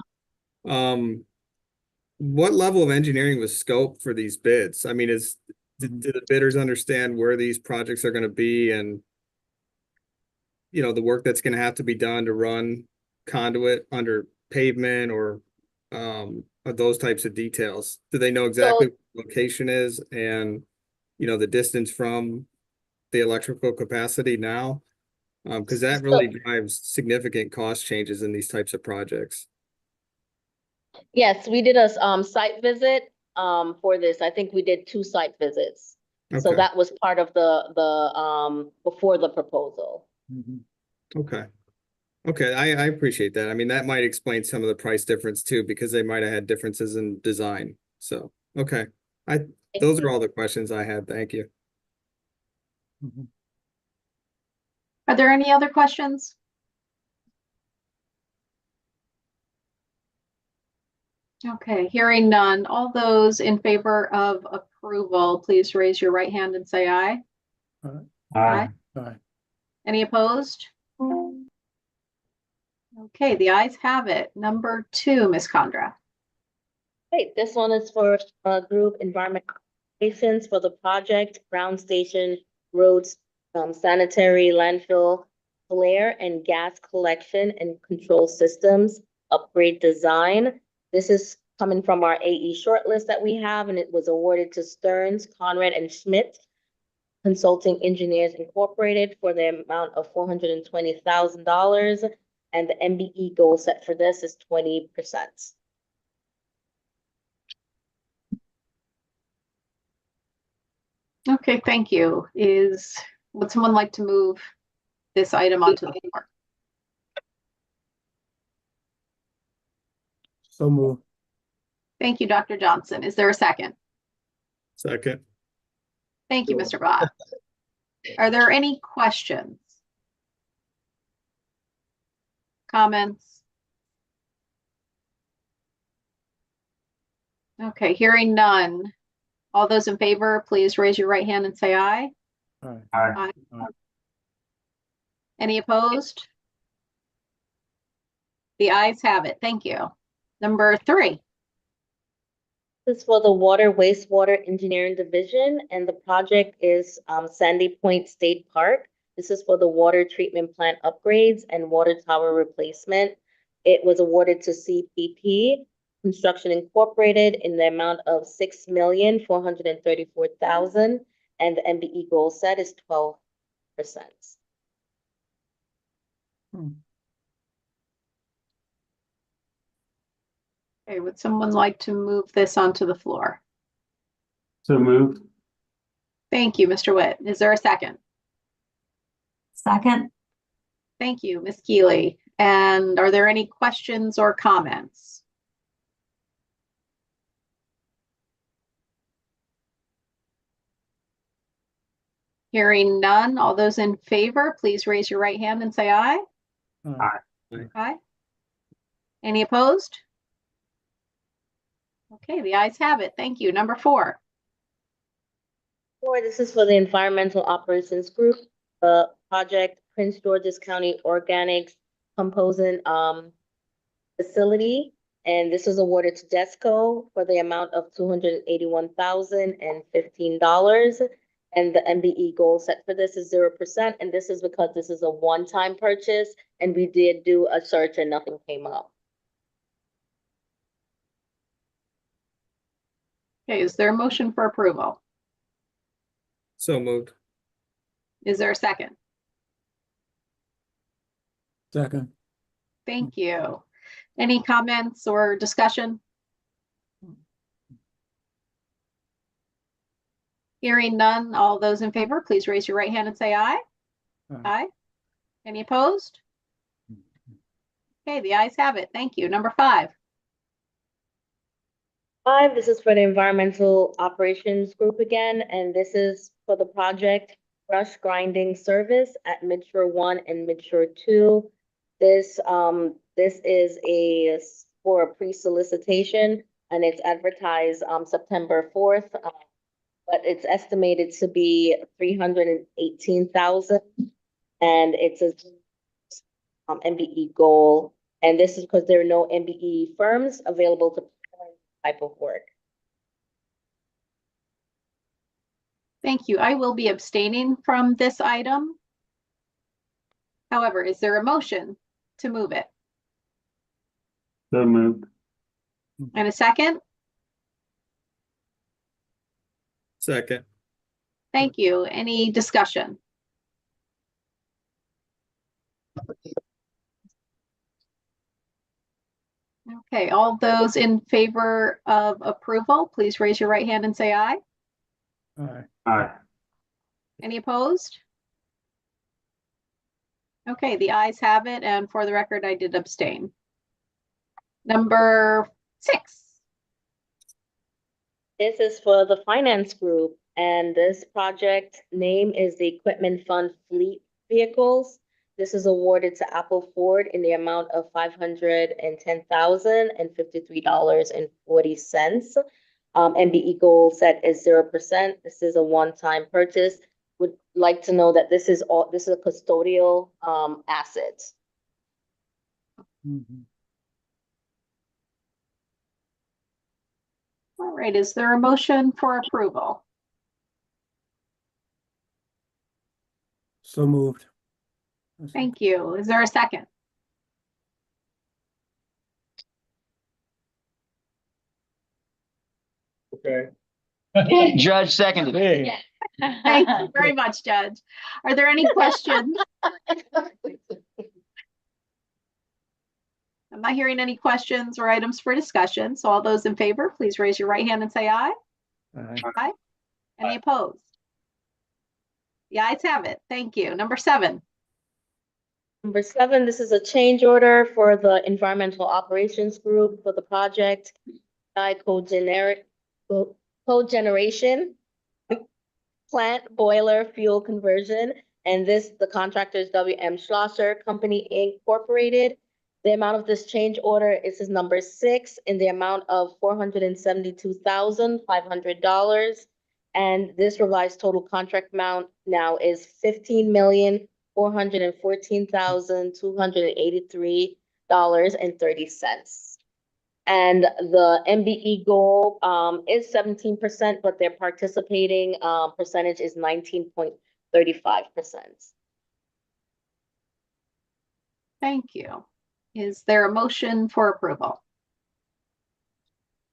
What level of engineering was scoped for these bids? I mean, do the bidders understand where these projects are going to be and, you know, the work that's going to have to be done to run conduit under pavement or those types of details? Do they know exactly what the location is and, you know, the distance from the electrical capacity now? Because that really drives significant cost changes in these types of projects. Yes, we did a site visit for this. I think we did 2 site visits. So Okay. that was part of the before the proposal. Okay. Okay, I appreciate that. I mean, that might explain some of the price difference too, because they might have had differences in design. So, okay. Those are all the questions I had. Thank you. Are there any other questions? Okay, hearing none. All those in favor of approval, please raise your right hand and say aye. Aye. Aye. Any opposed? Okay, the ayes have it. Number 2, Ms. Condra. Great, this one is for group environmental operations for the project ground station roads, sanitary landfill flare and gas collection and control systems upgrade design. This is coming from our AE shortlist that we have, and it was awarded to Stearns, Conrad, and Schmidt Consulting Engineers Incorporated for the amount of $420,000, and the MBE goal set for this is 20%. Okay, thank you. Would someone like to move this item onto the floor? So moved. Thank you, Dr. Johnson. Is there a second? Second. Thank you, Mr. Bott. Are there any questions? Comments? Okay, hearing none. All those in favor, please raise your right hand and say aye. Aye. Aye. Any opposed? The ayes have it. Thank you. Number 3. This is for the Water Wastewater Engineering Division, and the project is Sandy Point State Park. This is for the water treatment plant upgrades and water tower replacement. It was awarded to CPP Construction Incorporated in the amount of $6,434,000, and the MBE goal set is 12%. Okay, would someone like to move this onto the floor? So moved. Thank you, Mr. Witt. Is there a second? Second. Thank you, Ms. Keeley. And are there any questions or comments? Hearing none, all those in favor, please raise your right hand and say aye. Aye. Aye. Any opposed? Okay, the ayes have it. Thank you. Number 4. This is for the Environmental Operations Group, the project Prince George's County Organics Composing Facility. And this was awarded to DESCO for the amount of $281,015. And the MBE goal set for this is 0%. And this is because this is a one-time purchase, and we did do a search and nothing came up. Okay, is there a motion for approval? So moved. Is there a second? Second. Thank you. Any comments or discussion? Hearing none, all those in favor, please raise your right hand and say aye. Aye. Aye. Any opposed? Okay, the ayes have it. Thank you. Number 5. 5, this is for the Environmental Operations Group again, and this is for the project Brush Grinding Service at Midshore 1 and Midshore 2. This is for a pre-solicitation, and it's advertised September 4th, but it's estimated to be $318,000, and it's a MBE goal. And this is because there are no MBE firms available to perform this type of work. Thank you. I will be abstaining from this item. However, is there a motion to move it? So moved. And a second? Second. Thank you. Any discussion? Okay, all those in favor of approval, please raise your right hand and say aye. Aye. Aye. Any opposed? Okay, the ayes have it, and for the record, I did abstain. Number 6. This is for the finance group, and this project name is the Equipment Fund Fleet Vehicles. This is awarded to Apple Ford in the amount of $510,053.40. MBE goal set is 0%. This is a one-time purchase. Would like to know that this is a custodial asset. Mhm. All right, is there a motion for approval? So moved. Thank you. Is there a second? Okay. Judge seconded. Thank you very much, Judge. Are there any questions? I'm not hearing any questions or items for discussion. So all those in favor, please raise your right hand and say aye. Aye. Aye. Any opposed? The ayes have it. Thank you. Number 7. Number 7, this is a change order for the Environmental Operations Group for the project cogeneration plant boiler fuel conversion. And the contractor is WM Schlosser Company Incorporated. The amount of this change order is number 6 in the amount of $472,500. And this revised total contract amount now is $15,414,283.30. And the MBE goal is 17%, but their participating percentage is 19.35%. Thank you. Is there a motion for approval?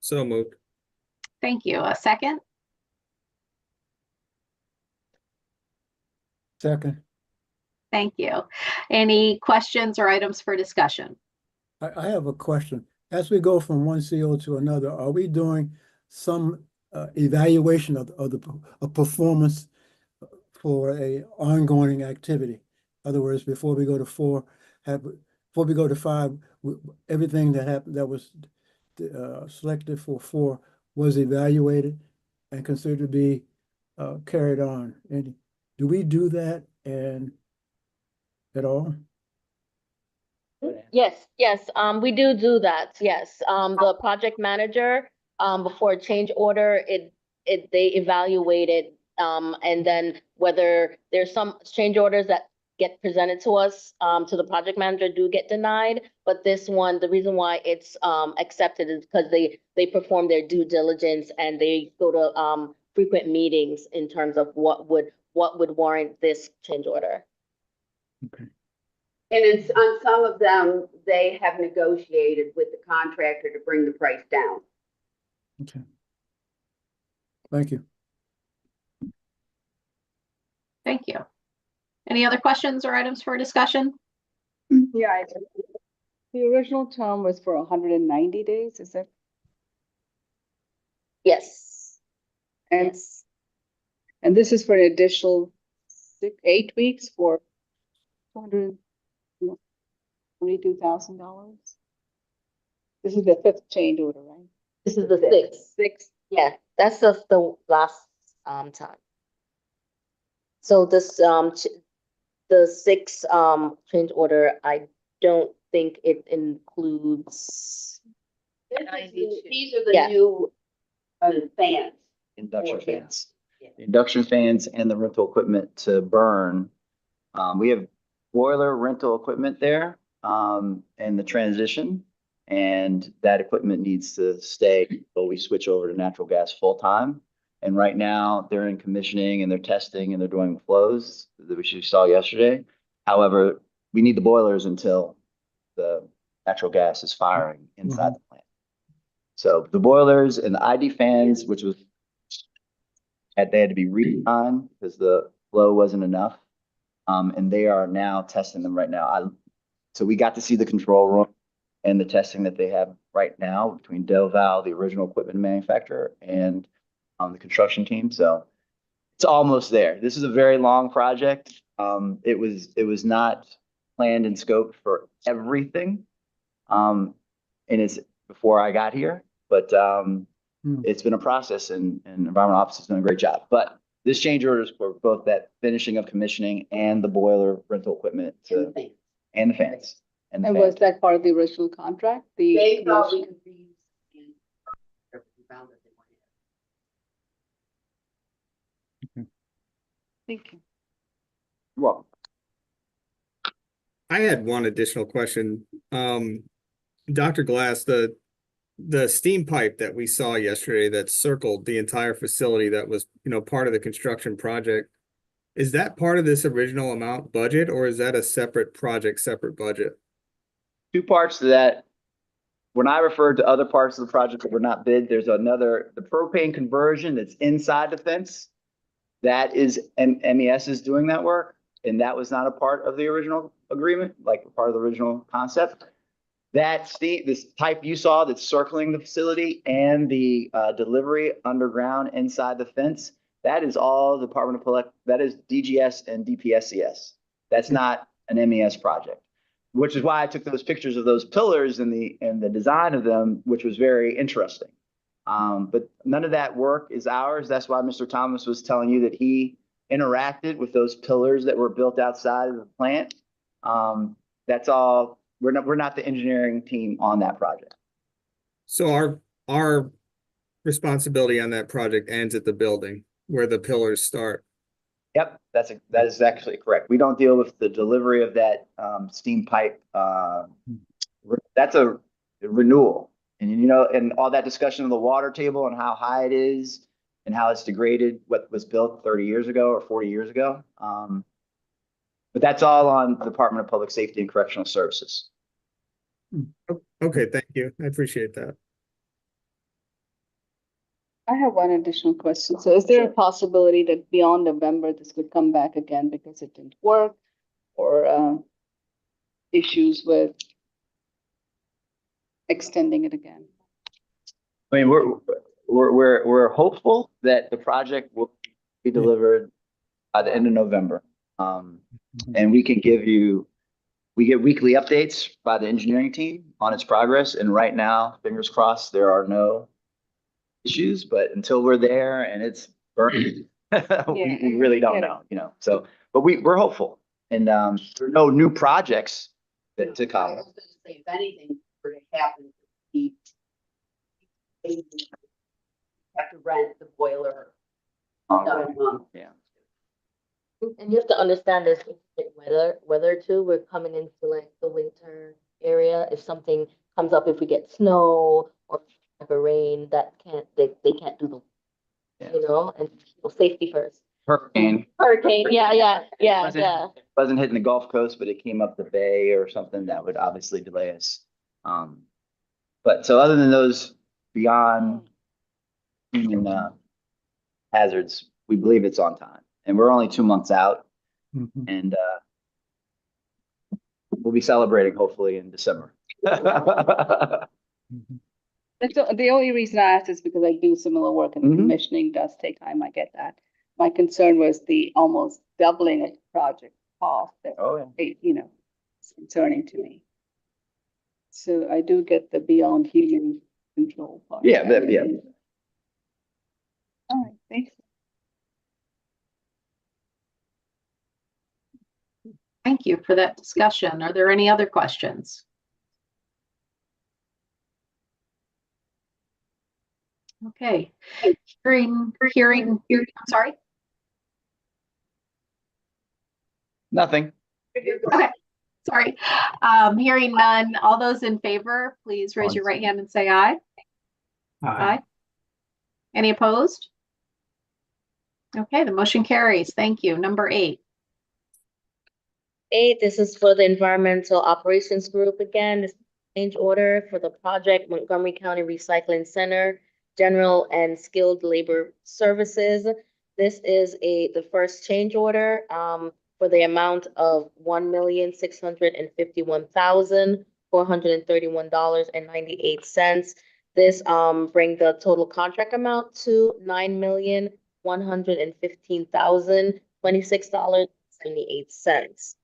So moved. Thank you. A second? Second. Thank you. Any questions or items for discussion? I have a question. As we go from one CO to another, are we doing some evaluation of the performance for a ongoing activity? In other words, before we go to 4, before we go to 5, everything that happened that was selected for 4 was evaluated and considered to be carried on. And do we do that at all? Yes, we do that. Yes, the project manager, before a change order, they evaluated And then whether there's some change orders that get presented to us, to the project manager do get denied. But this one, the reason why it's accepted is because they perform their due diligence and they go to frequent meetings in terms of what would warrant this change order. Okay. And it's on some of them, they have negotiated with the contractor to bring the price down. Okay. Thank you. Thank you. Any other questions or items for discussion? Yeah, the original term was for 190 days, is that? Yes. And, Yes. and this is for an additional 8 weeks for $222,000. This is the 5th change order, right? This is the sixth. 6th. Yeah, that's the last time. So this the 6th change order, I don't think it includes. These are the Yeah. new fans. Induction Or- fans. Yeah. The induction fans and the rental equipment to burn. We have boiler rental equipment there, and the transition. And that equipment needs to stay until we switch over to natural gas full time. And right now they're in commissioning and they're testing and they're doing flows that we saw yesterday. However, we need the boilers until the natural gas is firing inside the plant. So the boilers and the ID fans, which was they had to be redone because the flow wasn't enough. And they are now testing them right now. So we got to see the control room and the testing that they have right now between Delval, the original equipment manufacturer, and the construction team. So it's almost there. This is a very long project. It was not planned and scoped for everything. And it's before I got here, but it's been a process, and Environmental Office has done a great job. But this change order is for both that finishing of commissioning and the boiler rental equipment and the fans. And was that part of the original contract? They thought we could be. Thank you. You're welcome. I had one additional question. Dr. Glass, the steam pipe that we saw yesterday that circled the entire facility that was, part of the construction project, is that part of this original amount budget, or is that a separate project, separate budget? Two parts to that. When I referred to other parts of the project that were not bid, there's the propane conversion that's inside the fence. That is, MES is doing that work, and that was not a part of the original agreement, like part of the original concept. This pipe you saw that's circling the facility and the delivery underground inside the fence, that is all Department of that is DGS and DPSCS. That's not an MES project, which is why I took those pictures of those pillars and the design of them, which was very interesting. But none of that work is ours. That's why Mr. Thomas was telling you that he interacted with those pillars that were built outside of the plant. That's all. We're not the engineering team on that project. So our responsibility on that project ends at the building where the pillars start. Yep, that is actually correct. We don't deal with the delivery of that steam pipe. That's a renewal, and and all that discussion of the water table and how high it is and how it's degraded what was built 30 years ago or 40 years ago. But that's all on the Department of Public Safety and Correctional Services. Okay, thank you. I appreciate that. I have one additional question. So is there a possibility that beyond November, this could come back again because it didn't work, or issues with extending it again? I mean, we're hopeful that the project will be delivered by the end of November. And we get weekly updates by the engineering team on its progress. And right now, fingers crossed, there are no issues, but until we're there and it's burning, we really don't know, so, but we're hopeful. And there are no new projects to come. I was gonna say, if anything were to happen, you have to rent the boiler Yeah. And you have to understand this weather too. We're coming into like the winter area. If something comes up, if we get snow or like a rain, they can't do the, Yeah. you know, and safety first. Hurricane. Hurricane, yeah. Wasn't hitting the Gulf Coast, but it came up the bay or something that would obviously delay us. But so other than those beyond human hazards, we believe it's on time. And we're only 2 months out, Mhm. and we'll be celebrating hopefully in December. Mhm. That's the only reason I asked is because I do similar work and Mhm. commissioning does take time. I get that. My concern was the almost doubling of the project cost that, Oh, yeah. you know, it's concerning to me. So I do get the beyond human control part. Yeah, yeah. All right, thanks. Thank you for that discussion. Are there any other questions? Okay, I'm sorry. Nothing. Okay, sorry. Hearing none, all those in favor, please raise your right hand and say aye. Aye. Any opposed? Okay, the motion carries. Thank you. Number 8. 8, this is for the Environmental Operations Group again. This change order for the project Montgomery County Recycling Center, General and Skilled Labor Services. This is the first change order for the amount of $1,651,431.98. This bring the total contract amount to $9,115,026.78.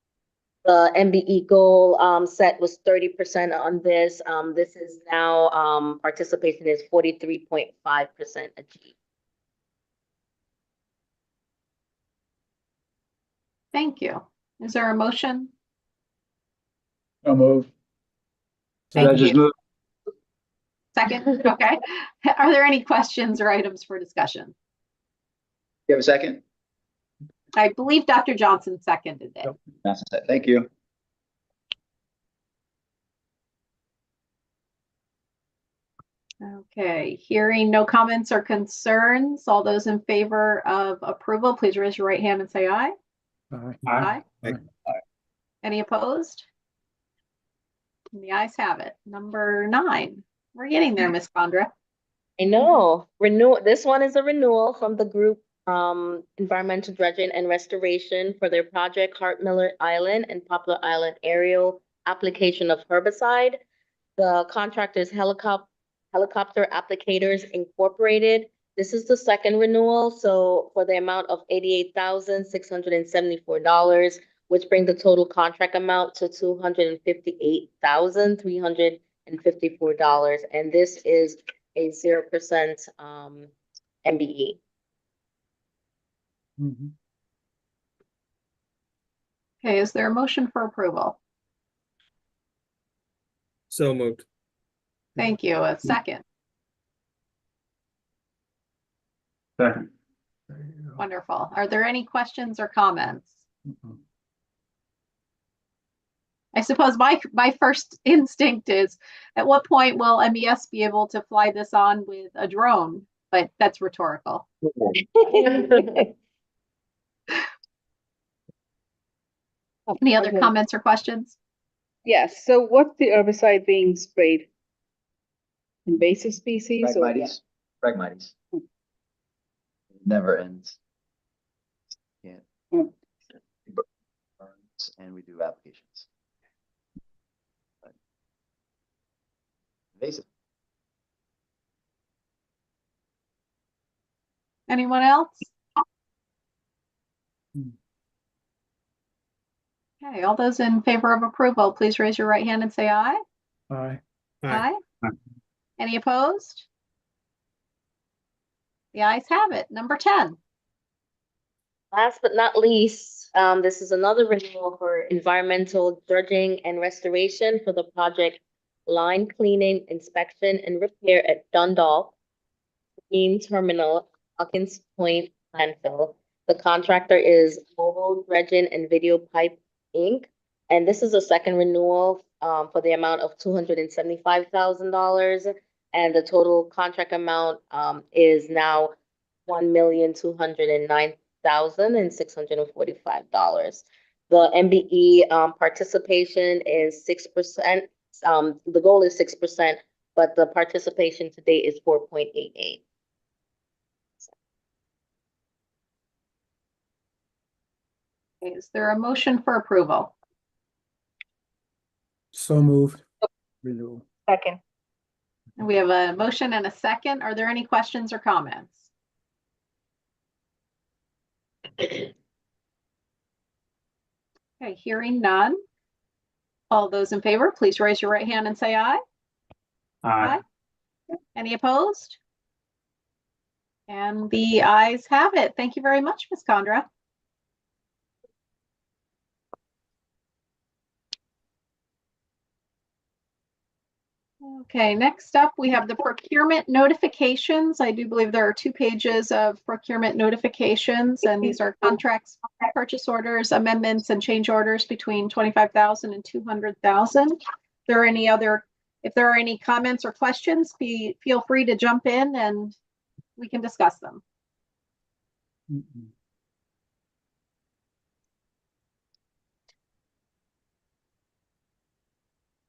The MBE goal set was 30% on this. This is now participation is 43.5% achieved. Thank you. Is there a motion? No move. Thank I just you. move. Second, okay. Are there any questions or items for discussion? You have a second? I believe Dr. Johnson seconded it. Thank you. Okay, hearing no comments or concerns, all those in favor of approval, please raise your right hand and say aye. Aye. Aye. Any opposed? And the ayes have it. Number 9. We're getting there, Miss Condra. I know. This one is a renewal from the group Environmental Dredging and Restoration for their project Hart Miller Island and Poplar Island aerial application of herbicide. The contractor is Helicopter Applicators Incorporated. This is the second renewal, so for the amount of $88,674, which brings the total contract amount to $258,354. And this is a 0% MBE. Mhm. Okay, is there a motion for approval? So moved. Thank you. A second. Second. There you go. Wonderful. Are there any questions or comments? Mhm. I suppose my first instinct is, at what point will MES be able to fly this on with a drone? But that's rhetorical. Any other Okay. comments or questions? Yes, so what's the herbicide being sprayed? Invasive species or? Phragmites. Phragmites. Never ends. Yeah. Mm. Burns, and we do applications. But invasive. Anyone else? Hmm. Okay, all those in favor of approval, please raise your right hand and say aye. Aye. Aye. Aye. Any opposed? The ayes have it. Number 10. Last but not least, this is another renewal for environmental dredging and restoration for the project line cleaning, inspection, and repair at Dundalk Marine Terminal, Hawkins Point, landfill. The contractor is Mobile Dredging and Video Pipe Inc. And this is a second renewal for the amount of $275,000. And the total contract amount is now $1,209,645. The MBE participation is 6%. The goal is 6%, but the participation to date is 4.88. Is there a motion for approval? So moved. Renewal. Second. We have a motion and a second. Are there any questions or comments? Okay, hearing none. All those in favor, please raise your right hand and say aye. Aye. Any opposed? And the ayes have it. Thank you very much, Ms. Condra. Okay, next up, we have the procurement notifications. I do believe there are 2 pages of procurement notifications, and these are contracts, purchase orders, amendments, and change orders between 25,000 and 200,000. If there are any comments or questions, feel free to jump in and we can discuss them.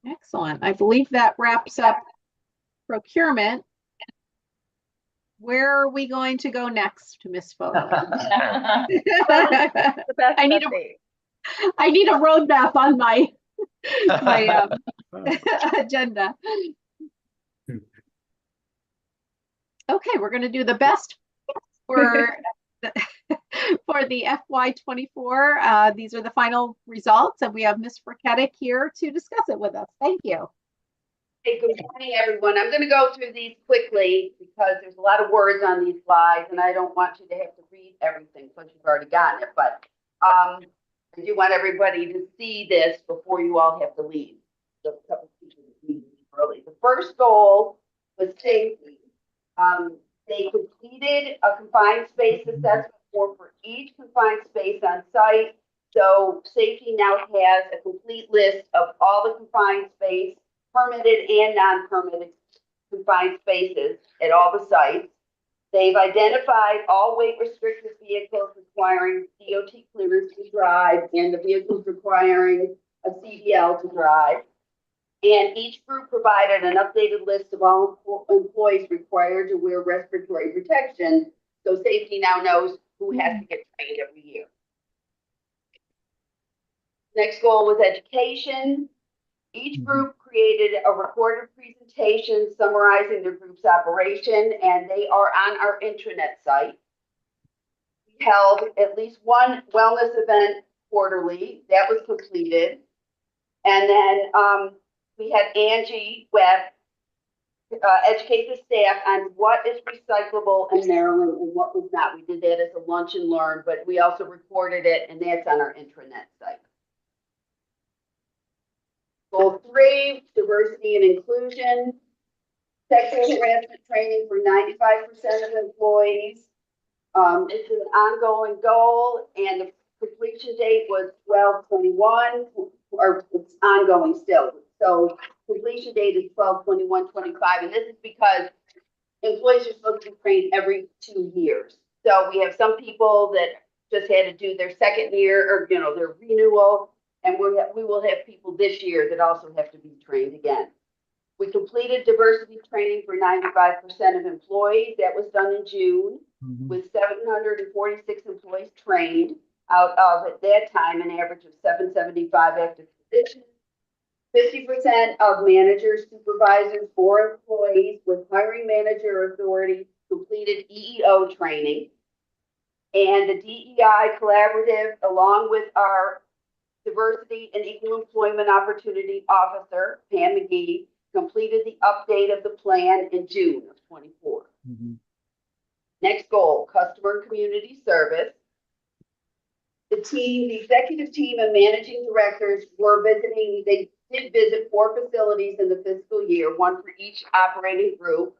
Excellent. I believe that wraps up procurement. Where are we going to go next, Ms. Fogel? I need a roadmap on my agenda. Okay, we're going to do the best for the FY24. These are the final results, and we have Ms. Fricketic here to discuss it with us. Thank you. Hey, good morning, everyone. I'm going to go through these quickly because there's a lot of words on these slides, and I don't want you to have to read everything because you've already gotten it. But I do want everybody to see this before you all have to leave. So a couple people leave early. The first goal was safety. They completed a confined space assessment form for each confined space on site. So safety now has a complete list of all the confined space, permitted and non-permitted confined spaces at all the sites. They've identified all weight restricted vehicles requiring DOT clearance to drive and the vehicles requiring a CDL to drive. And each group provided an updated list of all employees required to wear respiratory protection. So safety now knows who has to get trained every year. Next goal was education. Each group created a recorded presentation summarizing their group's operation, and they are on our intranet site. We held at least one wellness event quarterly. That was completed. And then we had Angie Webb educate the staff on what is recyclable in Maryland and what was not. We did that as a lunch and learn, but we also recorded it, and that's on our intranet site. Goal 3, diversity and inclusion. Sexual harassment training for 95% of employees. It's an ongoing goal, and the completion date was 12/21, or it's ongoing still. So completion date is 12/21/25, and this is because employees are supposed to be trained every 2 years. So we have some people that just had to do their second year, or their renewal, and we will have people this year that also have to be trained again. We completed diversity training for 95% of employees. That was done in June, with 746 employees trained out of, at that time, an average of 775 active positions. 50% of managers, supervisors, or employees with hiring manager authority completed EEO training. And the DEI collaborative, along with our Diversity and Equal Employment Opportunity Officer, Pam McGee, completed the update of the plan in June of 24. Next goal, customer and community service. The executive team and managing directors were visiting, they did visit 4 facilities in the fiscal year, 1 for each operating group.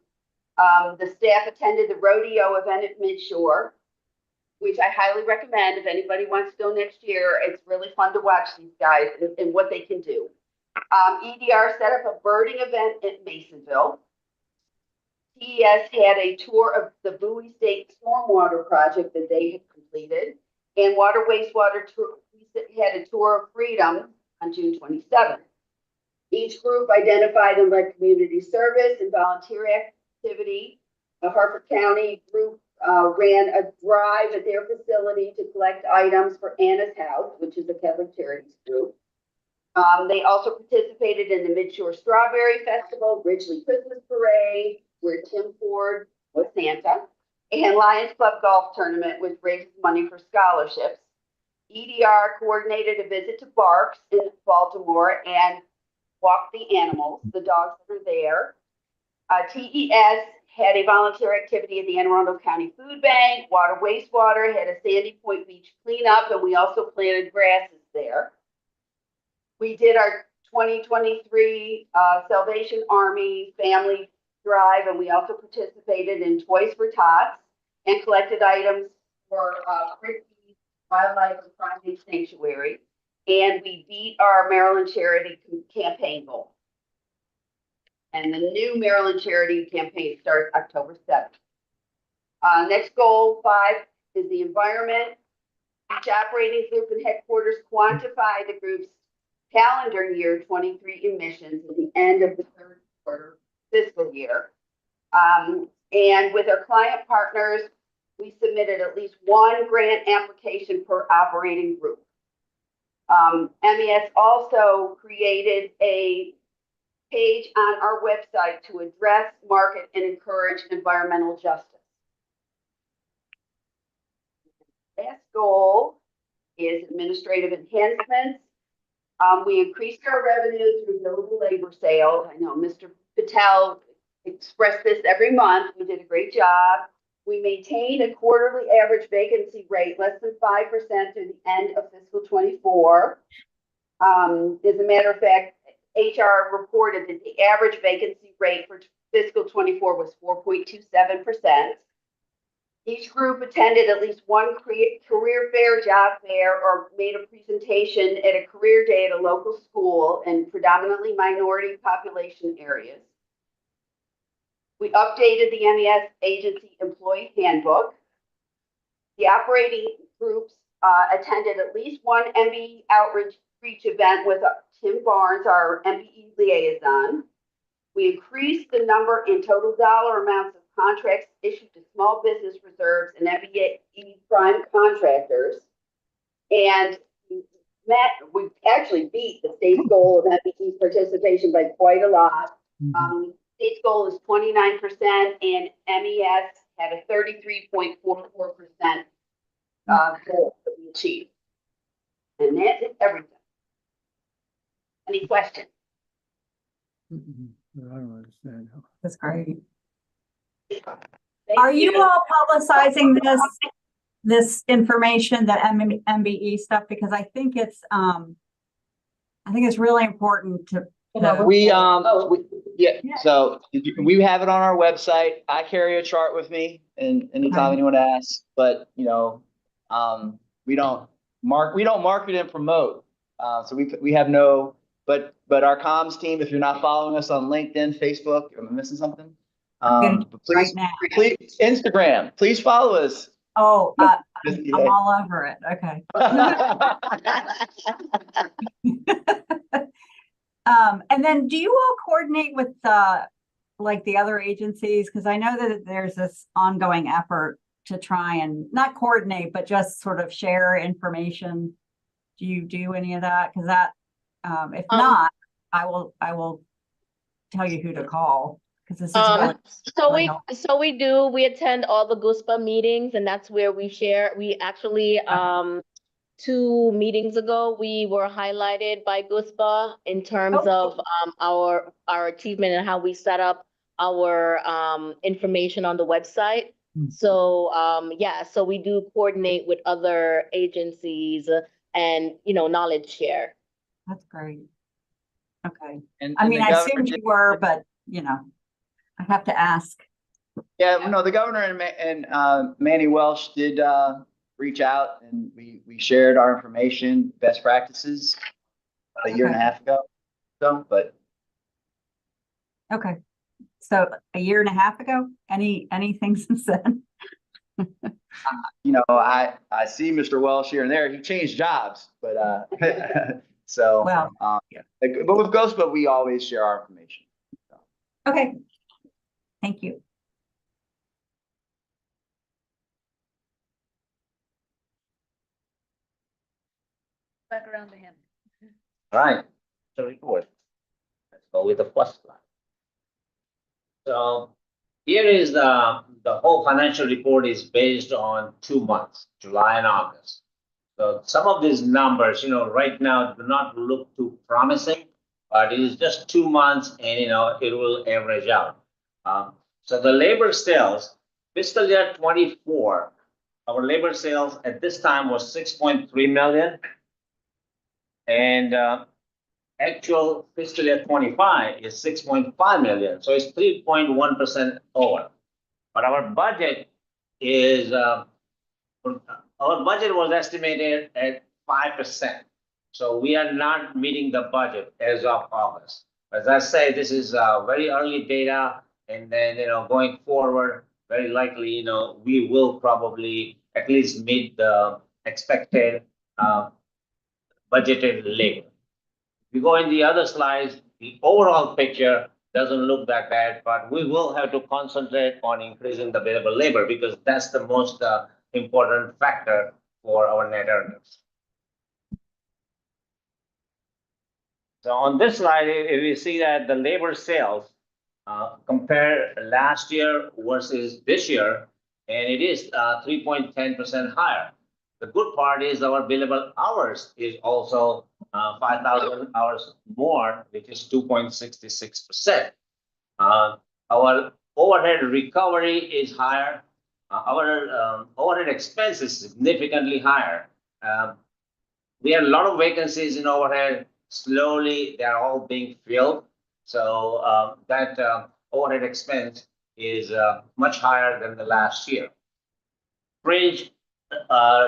The staff attended the rodeo event at Midshore. which I highly recommend if anybody wants to go next year. It's really fun to watch these guys and what they can do. EDR set up a birding event at Masonville. TES had a tour of the Bowie State Stormwater Project that they had completed, and Water Wastewater had a tour of Freedom on June 27th. Each group identified and led community service and volunteer activity. The Harford County group ran a drive at their facility to collect items for Anna's House, which is a Catholic Charities group. They also participated in the Midshore Strawberry Festival, Ridgely Christmas Parade, where Tim Ford was Santa, and Lions Club Golf Tournament, which raises money for scholarships. EDR coordinated a visit to Barks in Baltimore and walked the animals, the dogs that are there. TES had a volunteer activity at the Anne Arundel County Food Bank. Water Wastewater had a Sandy Point Beach cleanup, and we also planted grasses there. We did our 2023 Salvation Army family drive, and we also participated in Toys for Tots and collected items for Christie's Wildlife and Primate Sanctuary. And we beat our Maryland Charity campaign goal. And the new Maryland Charity campaign starts October 7th. Next goal 5 is the environment. Each operating group and headquarters quantify the group's calendar year 23 emissions at the end of the third quarter fiscal year. And with our client partners, we submitted at least one grant application per operating group. MES also created a page on our website to address, market, and encourage environmental justice. Last goal is administrative enhancements. We increased our revenue through billable labor sales. I know Mr. Patel expressed this every month. We did a great job. We maintained a quarterly average vacancy rate less than 5% through the end of fiscal 24. As a matter of fact, HR reported that the average vacancy rate for fiscal 24 was 4.27%. Each group attended at least one career fair, job fair, or made a presentation at a career day at a local school in predominantly minority population areas. We updated the MES agency employee handbook. The operating groups attended at least one MBE outreach event with Tim Barnes, our MBE liaison. We increased the number in total dollar amounts of contracts issued to small business reserves and MBE prime contractors. And we actually beat the state's goal of MBE participation by quite a lot. State's goal is 29%, and MES had a 33.44% goal that we achieved. And that's everything. Any questions? I don't understand. That's great. Are you all publicizing this information, the MBE stuff? Because I think it's really important to. So we have it on our website. I carry a chart with me, and anytime anyone asks, but we don't market and promote. So we have no, but our comms team, if you're not following us on LinkedIn, Facebook, am I missing something? Please, please, Instagram, please follow us. Oh, I'm all over it. Okay. And then do you all coordinate with like the other agencies? Because I know that there's this ongoing effort to try and not coordinate, but just sort of share information. Do you do any of that? Because that, if not, I will tell you who to call. Because this is so we do. We attend all the GUSPA meetings, and that's where we share. We actually 2 meetings ago, we were highlighted by GUSPA in terms of our achievement and how we set up our information on the website. So so we do coordinate with other agencies and knowledge share. That's great. Okay. I mean, I assumed you were, but I have to ask. Yeah, no, the governor and Manny Welsh did reach out and we shared our information, best practices a year and a half ago. So, but Okay. So a year and a half ago, anything since then? you know, I see Mr. Welsh here and there. He changed jobs, but so Well, but with Ghost, we always share our information. okay. Thank you. Back around to him. All right, the report. Let's go with the first slide. So here is the whole financial report is based on 2 months, July and August. So some of these numbers, right now do not look too promising, but it is just 2 months and, it will average out. So the labor sales, fiscal year 24, our labor sales at this time was 6.3 million. And actual fiscal year 25 is 6.5 million. So it's 3.1% over. But our budget is, our budget was estimated at 5%. So we are not meeting the budget as of August. As I say, this is very early data. And then, going forward, very likely, we will probably at least meet the expected budgeted labor. If you go in the other slides, the overall picture doesn't look that bad, but we will have to concentrate on increasing the available labor because that's the most important factor for our net earnings. So on this slide, if you see that the labor sales compare last year versus this year, and it is 3.10% higher. The good part is our billable hours is also 5,000 hours more, which is 2.66%. Our overhead recovery is higher. Our overhead expense is significantly higher. We have a lot of vacancies in overhead. Slowly, they're all being filled. So that overhead expense is much higher than the last year. Fringe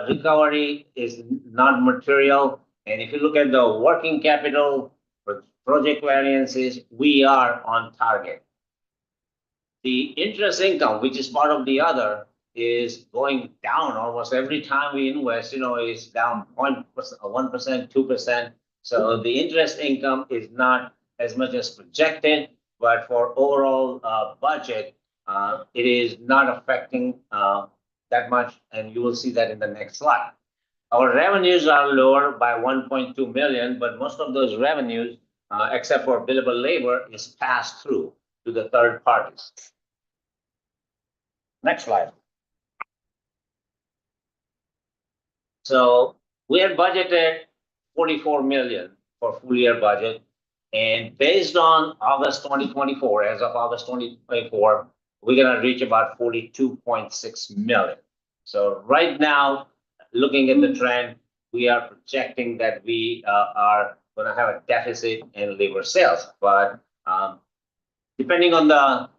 recovery is not material. And if you look at the working capital project variances, we are on target. The interest income, which is part of the other, is going down almost every time we invest, is down 1%, 2%. So the interest income is not as much as projected, but for overall budget, it is not affecting that much, and you will see that in the next slide. Our revenues are lower by 1.2 million, but most of those revenues, except for billable labor, is passed through to the third parties. Next slide. So we had budgeted 44 million for full year budget, and based on August 2024, as of August 2024, we're gonna reach about 42.6 million. So right now, looking at the trend, we are projecting that we are gonna have a deficit in labor sales. But depending on the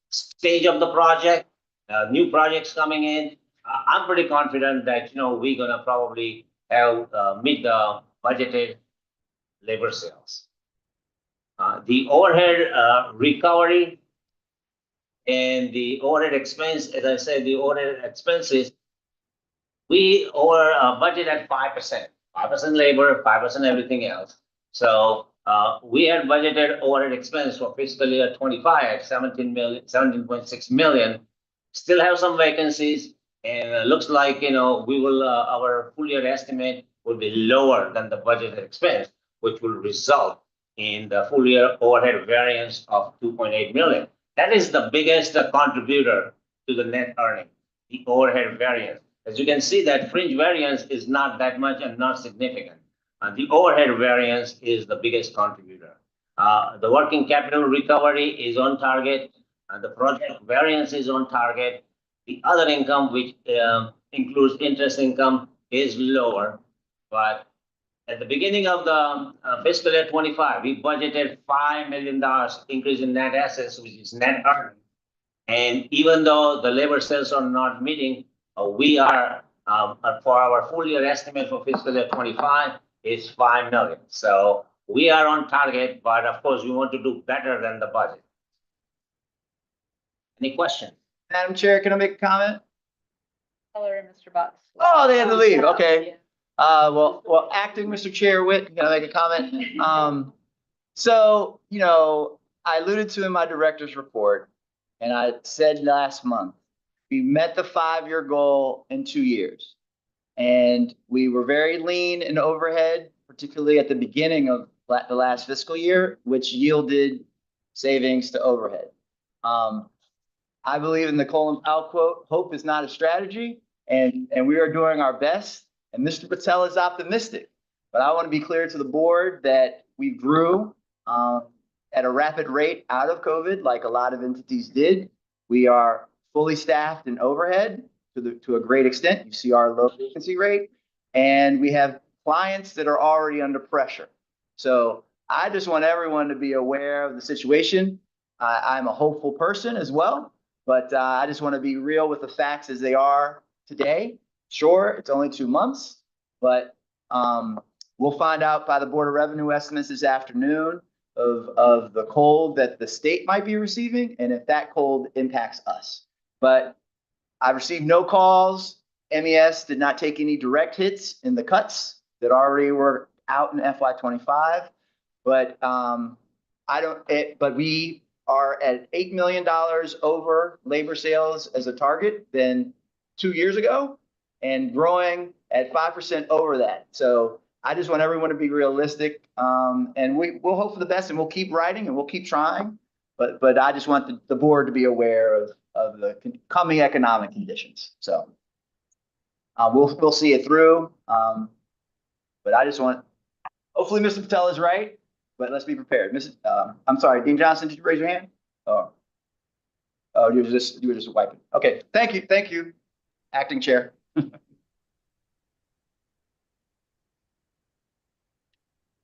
stage of the project, new projects coming in, I'm pretty confident that, we're gonna probably have meet the budgeted labor sales. The overhead recovery and the overhead expense, as I said, the overhead expenses, we over budget at 5%, 5% labor, 5% everything else. So we had budgeted overhead expense for fiscal year 25 at 17.6 million. Still have some vacancies, and it looks like, we will, our full year estimate will be lower than the budgeted expense, which will result in the full year overhead variance of 2.8 million. That is the biggest contributor to the net earning, the overhead variance. As you can see, that fringe variance is not that much and not significant. The overhead variance is the biggest contributor. The working capital recovery is on target. The project variance is on target. The other income, which includes interest income, is lower. But at the beginning of the fiscal year 25, we budgeted $5 million increase in net assets, which is net earnings. And even though the labor sales are not meeting, we are and for our full year estimate for fiscal year 25 is 5 million. So we are on target, but of course, we want to do better than the budget. Any questions? Madam Chair, can I make a comment? Keller and Mr. Box. Oh, they had to leave. Okay. Well, acting Mr. Chair Witt, can I make a comment? So, you know, I alluded to in my director's report, and I said last month, we met the 5-year goal in 2 years. And we were very lean in overhead, particularly at the beginning of the last fiscal year, which yielded savings to overhead. I believe in the Colin Powell quote, hope is not a strategy, and we are doing our best. And Mr. Patel is optimistic, but I want to be clear to the board that we grew at a rapid rate out of COVID, like a lot of entities did. We are fully staffed in overhead to a great extent. You see our low vacancy rate, and we have clients that are already under pressure. So I just want everyone to be aware of the situation. I'm a hopeful person as well. But I just want to be real with the facts as they are today. Sure, it's only 2 months, but we'll find out by the Board of Revenue estimates this afternoon of the cold that the state might be receiving, and if that cold impacts us. But I received no calls. MES did not take any direct hits in the cuts that already were out in FY25. But but we are at $8 million over labor sales as a target than 2 years ago, and growing at 5% over that. So I just want everyone to be realistic, and we'll hope for the best, and we'll keep writing and we'll keep trying. But I just want the board to be aware of the coming economic conditions. So we'll see it through. But I just want, hopefully Mr. Patel is right. But let's be prepared. I'm sorry, Dean Johnson, did you raise your hand? Oh, you were just wiping. Okay, thank you, acting chair. There's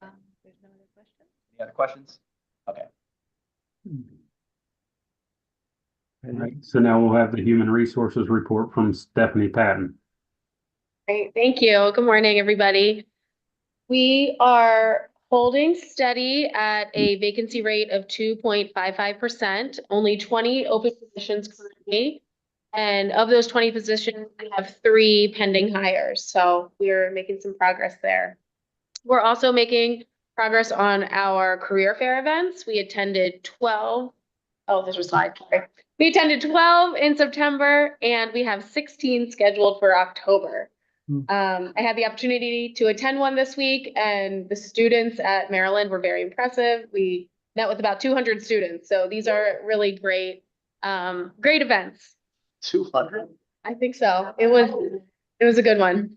no other questions? Any other questions? Okay. All right, so now we'll have the human resources report from Stephanie Patton. Great, thank you. Good morning, everybody. We are holding steady at a vacancy rate of 2.55%, only 20 open positions currently. And of those 20 positions, we have 3 pending hires. So we're making some progress there. We're also making progress on our career fair events. We attended 12. Oh, there's a slide. Sorry. We attended 12 in September, and we have 16 scheduled for October. I had the opportunity to attend one this week, and the students at Maryland were very impressive. We met with about 200 students. So these are really great, great events. 200? I think so. It was a good one.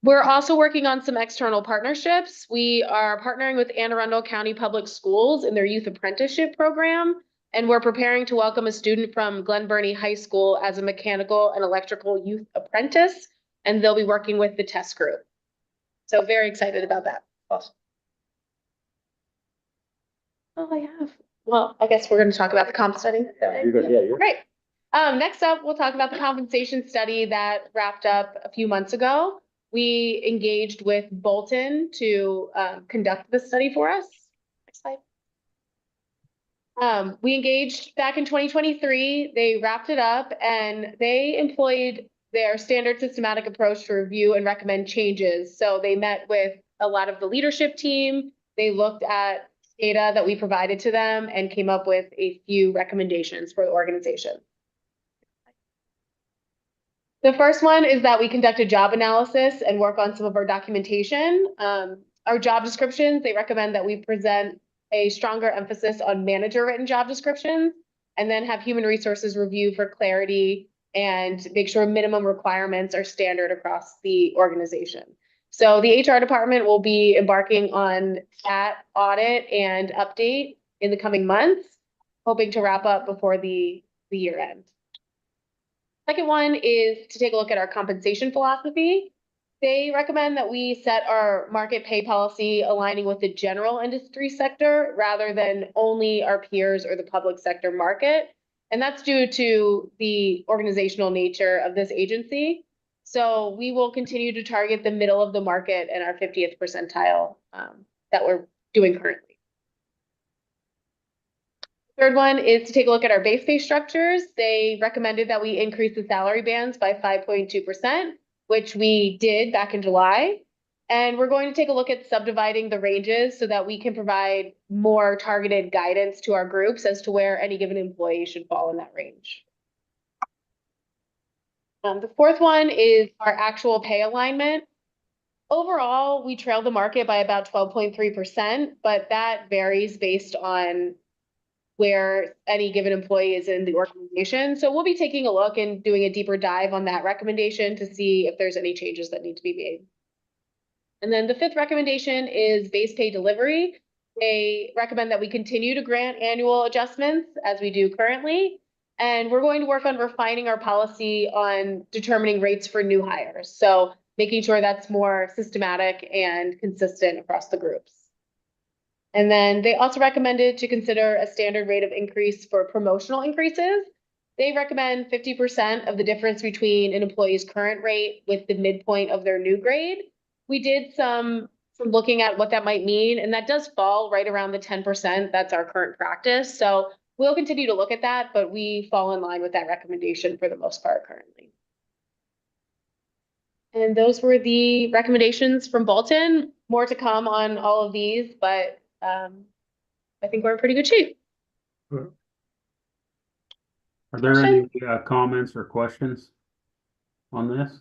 We're also working on some external partnerships. We are partnering with Anne Arundel County Public Schools in their youth apprenticeship program. And we're preparing to welcome a student from Glen Burnie High School as a mechanical and electrical youth apprentice, and they'll be working with the test group. So very excited about that. Awesome. Oh, I have. Well, I guess we're going to talk about the comp study. Yeah, you're good. Yeah, you're Great. Next up, we'll talk about the compensation study that wrapped up a few months ago. We engaged with Bolton to conduct the study for us. Next slide. We engaged back in 2023, they wrapped it up, and they employed their standard systematic approach to review and recommend changes. So they met with a lot of the leadership team. They looked at data that we provided to them and came up with a few recommendations for the organization. The first one is that we conduct a job analysis and work on some of our documentation. Our job descriptions, they recommend that we present a stronger emphasis on manager written job descriptions, and then have human resources review for clarity and make sure minimum requirements are standard across the organization. So the HR department will be embarking on that audit and update in the coming months, hoping to wrap up before the year end. Second one is to take a look at our compensation philosophy. They recommend that we set our market pay policy aligning with the general industry sector rather than only our peers or the public sector market. And that's due to the organizational nature of this agency. So we will continue to target the middle of the market and our 50th percentile that we're doing currently. Third one is to take a look at our base pay structures. They recommended that we increase the salary bands by 5.2%, which we did back in July. And we're going to take a look at subdividing the ranges so that we can provide more targeted guidance to our groups as to where any given employee should fall in that range. The fourth one is our actual pay alignment. Overall, we trailed the market by about 12.3%, but that varies based on where any given employee is in the organization. So we'll be taking a look and doing a deeper dive on that recommendation to see if there's any changes that need to be made. And then the fifth recommendation is base pay delivery. They recommend that we continue to grant annual adjustments as we do currently. And we're going to work on refining our policy on determining rates for new hires. So making sure that's more systematic and consistent across the groups. And then they also recommended to consider a standard rate of increase for promotional increases. They recommend 50% of the difference between an employee's current rate with the midpoint of their new grade. We did some looking at what that might mean, and that does fall right around the 10%. That's our current practice. So we'll continue to look at that, but we fall in line with that recommendation for the most part currently. And those were the recommendations from Bolton. More to come on all of these, but I think we're in pretty good shape. Are there any comments or questions on this?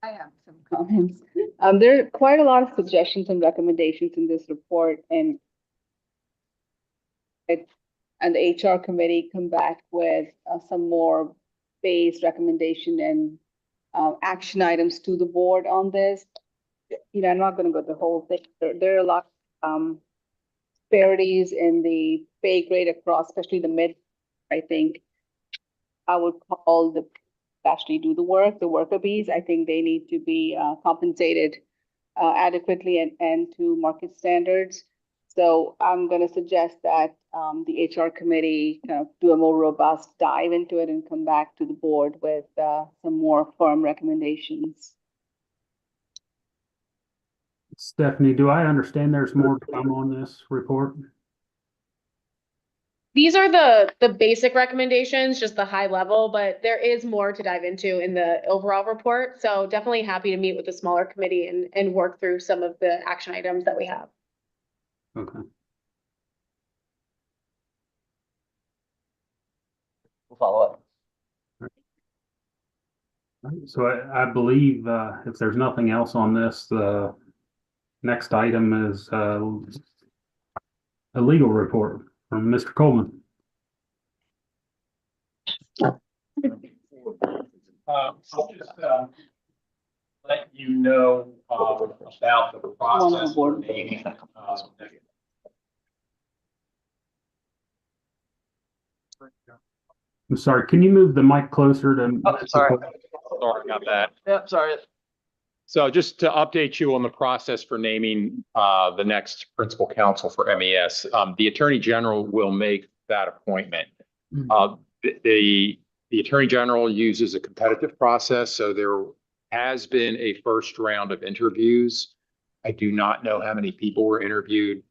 I have some comments. There are quite a lot of suggestions and recommendations in this report, and the HR committee come back with some more base recommendation and action items to the board on this. You know, I'm not going to go the whole thing. There are a lot of disparities in the pay grade across, especially the mid. I think I would call the actually do the work, the worker bees. I think they need to be compensated adequately and to market standards. So I'm going to suggest that the HR committee kind of do a more robust dive into it and come back to the board with some more firm recommendations. Stephanie, do I understand there's more to come on this report? These are the basic recommendations, just the high level, but there is more to dive into in the overall report. So definitely happy to meet with a smaller committee and work through some of the action items that we have. Okay. We'll follow up. So I believe if there's nothing else on this, the next item is a legal report from Mr. Coleman. I'll just let you know about the process for naming. I'm sorry, can you move the mic closer to? Oh, sorry about that. Yep, sorry. So just to update you on the process for naming the next principal counsel for MES, the Attorney General will make that appointment. The Attorney General uses a competitive process, so there has been a first round of interviews. I do not know how many people were interviewed.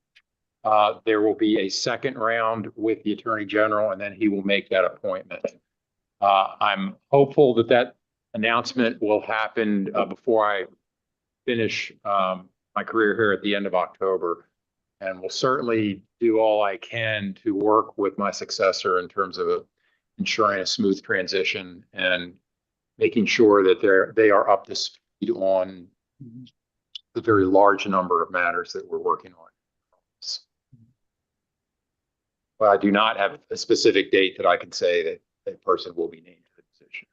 There will be a second round with the Attorney General, and then he will make that appointment. I'm hopeful that that announcement will happen before I finish my career here at the end of October. And will certainly do all I can to work with my successor in terms of ensuring a smooth transition and making sure that they are up to speed on the very large number of matters that we're working on. But I do not have a specific date that I can say that a person will be named to the position.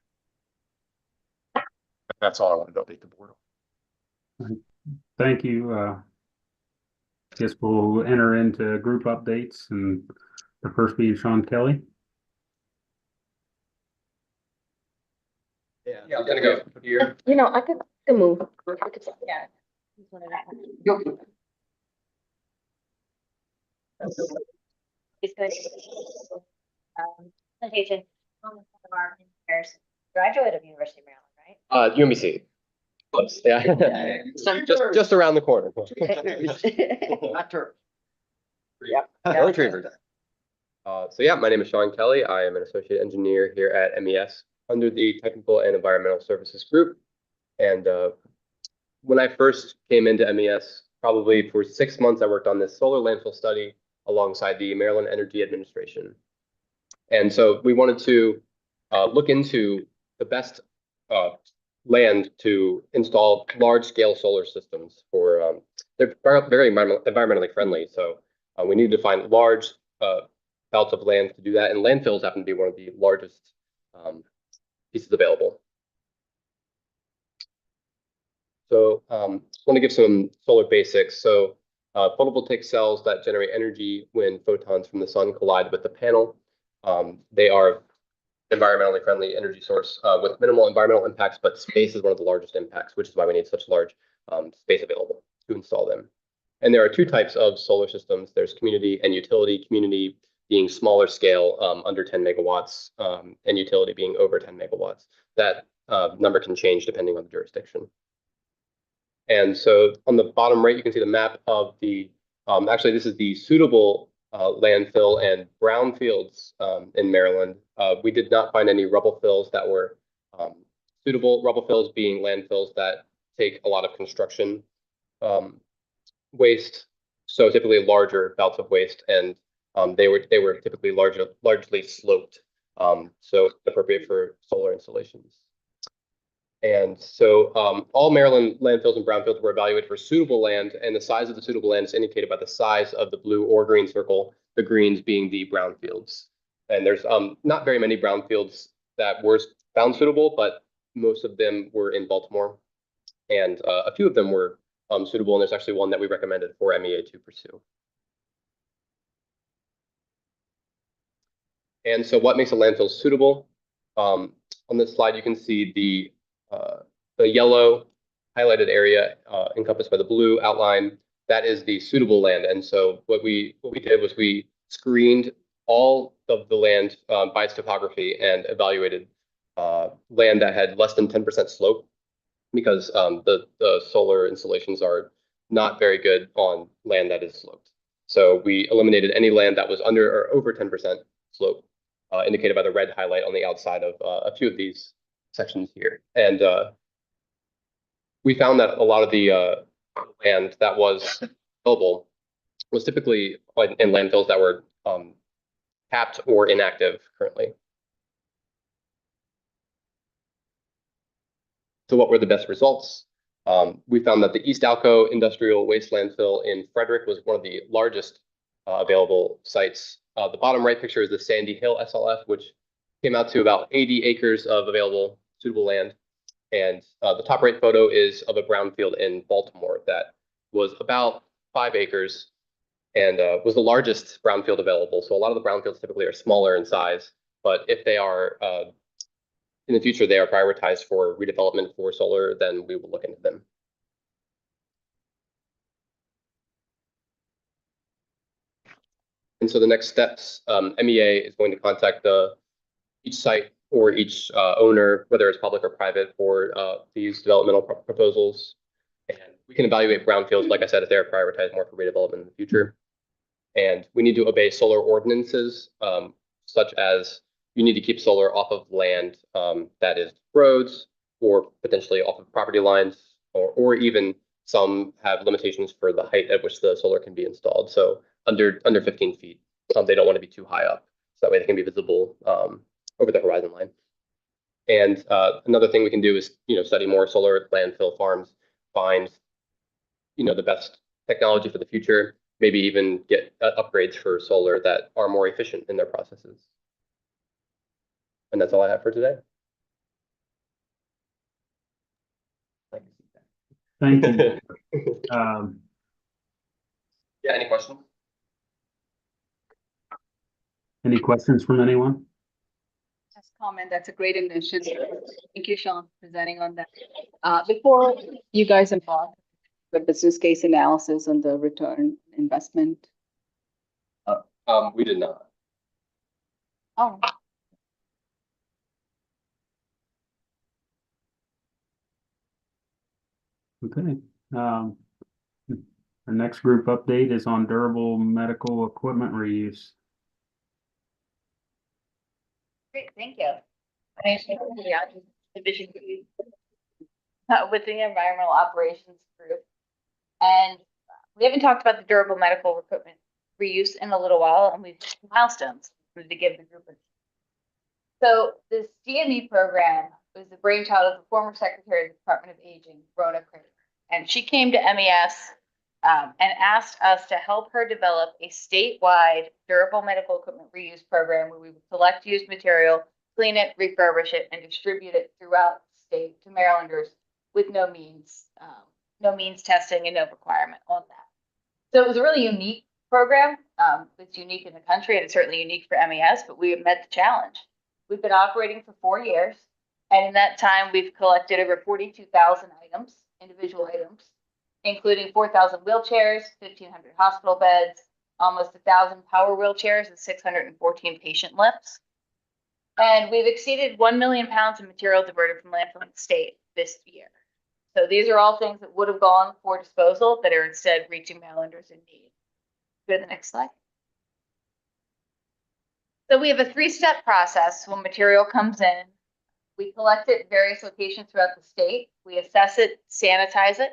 That's all I wanted to update the board on. Thank you. I guess we'll enter into group updates, and the first being Sean Kelly. Yeah, I'm gonna go here. You know, I could move. Yeah. It's good. Presentation on one of our engineers, graduate of University of Maryland, right? UMBC. Close, yeah. Just around the corner. Not true. Yep. No Retrievers. So yeah, my name is Sean Kelly. I am an associate engineer here at MES under the Technical and Environmental Services Group. And when I first came into MES, probably for 6 months, I worked on this solar landfill study alongside the Maryland Energy Administration. And so we wanted to look into the best land to install large-scale solar systems for, they're very environmentally friendly. So we needed to find large belts of land to do that. And landfills happen to be one of the largest pieces available. So I want to give some solar basics. So photovoltaic cells that generate energy when photons from the sun collide with the panel. They are environmentally friendly energy source with minimal environmental impacts, but space is one of the largest impacts, which is why we need such large space available to install them. And there are two types of solar systems. There's community and utility. Community being smaller scale, under 10 megawatts, and utility being over 10 megawatts. That number can change depending on the jurisdiction. And so on the bottom right, you can see the map of the, actually this is the suitable landfill and brownfields in Maryland. We did not find any rubble fills that were suitable, rubble fills being landfills that take a lot of construction waste. So typically larger belts of waste, and they were typically largely sloped, so appropriate for solar installations. And so all Maryland landfills and brownfields were evaluated for suitable land, and the size of the suitable land is indicated by the size of the blue or green circle, the greens being the brownfields. And there's not very many brownfields that were found suitable, but most of them were in Baltimore, and a few of them were suitable, and there's actually one that we recommended for MEA to pursue. And so what makes a landfill suitable? On this slide, you can see the yellow highlighted area encompassed by the blue outline. That is the suitable land. And so what we did was we screened all of the land by its topography and evaluated land that had less than 10% slope, because the solar installations are not very good on land that is sloped. So we eliminated any land that was under or over 10% slope, indicated by the red highlight on the outside of a few of these sections here. And we found that a lot of the land that was available was typically in landfills that were capped or inactive currently. So what were the best results? We found that the East Alco Industrial Waste Landfill in Frederick was one of the largest available sites. The bottom right picture is the Sandy Hill SLF, which came out to about 80 acres of available suitable land. And the top right photo is of a brownfield in Baltimore that was about 5 acres and was the largest brownfield available. So a lot of the brownfields typically are smaller in size, but if they are, in the future, they are prioritized for redevelopment for solar, then we will look into them. And so the next steps, MEA is going to contact each site or each owner, whether it's public or private, for these developmental proposals. And we can evaluate brownfields, like I said, if they're prioritized more for redevelopment in the future. And we need to obey solar ordinances, such as you need to keep solar off of land that is roads or potentially off of property lines, or even some have limitations for the height at which the solar can be installed. So under 15 feet, they don't want to be too high up, so that way they can be visible over the horizon line. And another thing we can do is, study more solar landfill farms, find, the best technology for the future, maybe even get upgrades for solar that are more efficient in their processes. And that's all I have for today. Thank you. Yeah, any questions? Any questions from anyone? Just comment, that's a great initiative. Thank you, Sean, for presenting on that. Before you guys embark, the business case analysis on the return investment. We did not. Oh, Okay. The next group update is on durable medical equipment reuse. great, thank you. My name's Nicole, Division Lead, with the Environmental Operations Group. And we haven't talked about the durable medical equipment reuse in a little while, and we've hit milestones to give the group. So this DME program was the brainchild of the former Secretary of the Department of Aging, Rhoda Crater. And she came to MES and asked us to help her develop a statewide durable medical equipment reuse program where we would collect used material, clean it, refurbish it, and distribute it throughout the state to Marylanders with no means testing and no requirement on that. So it was a really unique program. It's unique in the country and it's certainly unique for MES, but we have met the challenge. We've been operating for 4 years, and in that time, we've collected over 42,000 items, individual items, including 4,000 wheelchairs, 1,500 hospital beds, almost 1,000 power wheelchairs, and 614 patient lifts. And we've exceeded 1 million pounds of material diverted from landfill in the state this year. So these are all things that would have gone for disposal that are instead reaching Marylanders in need. Go to the next slide. So we have a 3-step process when material comes in. We collect it in various locations throughout the state. We assess it, sanitize it.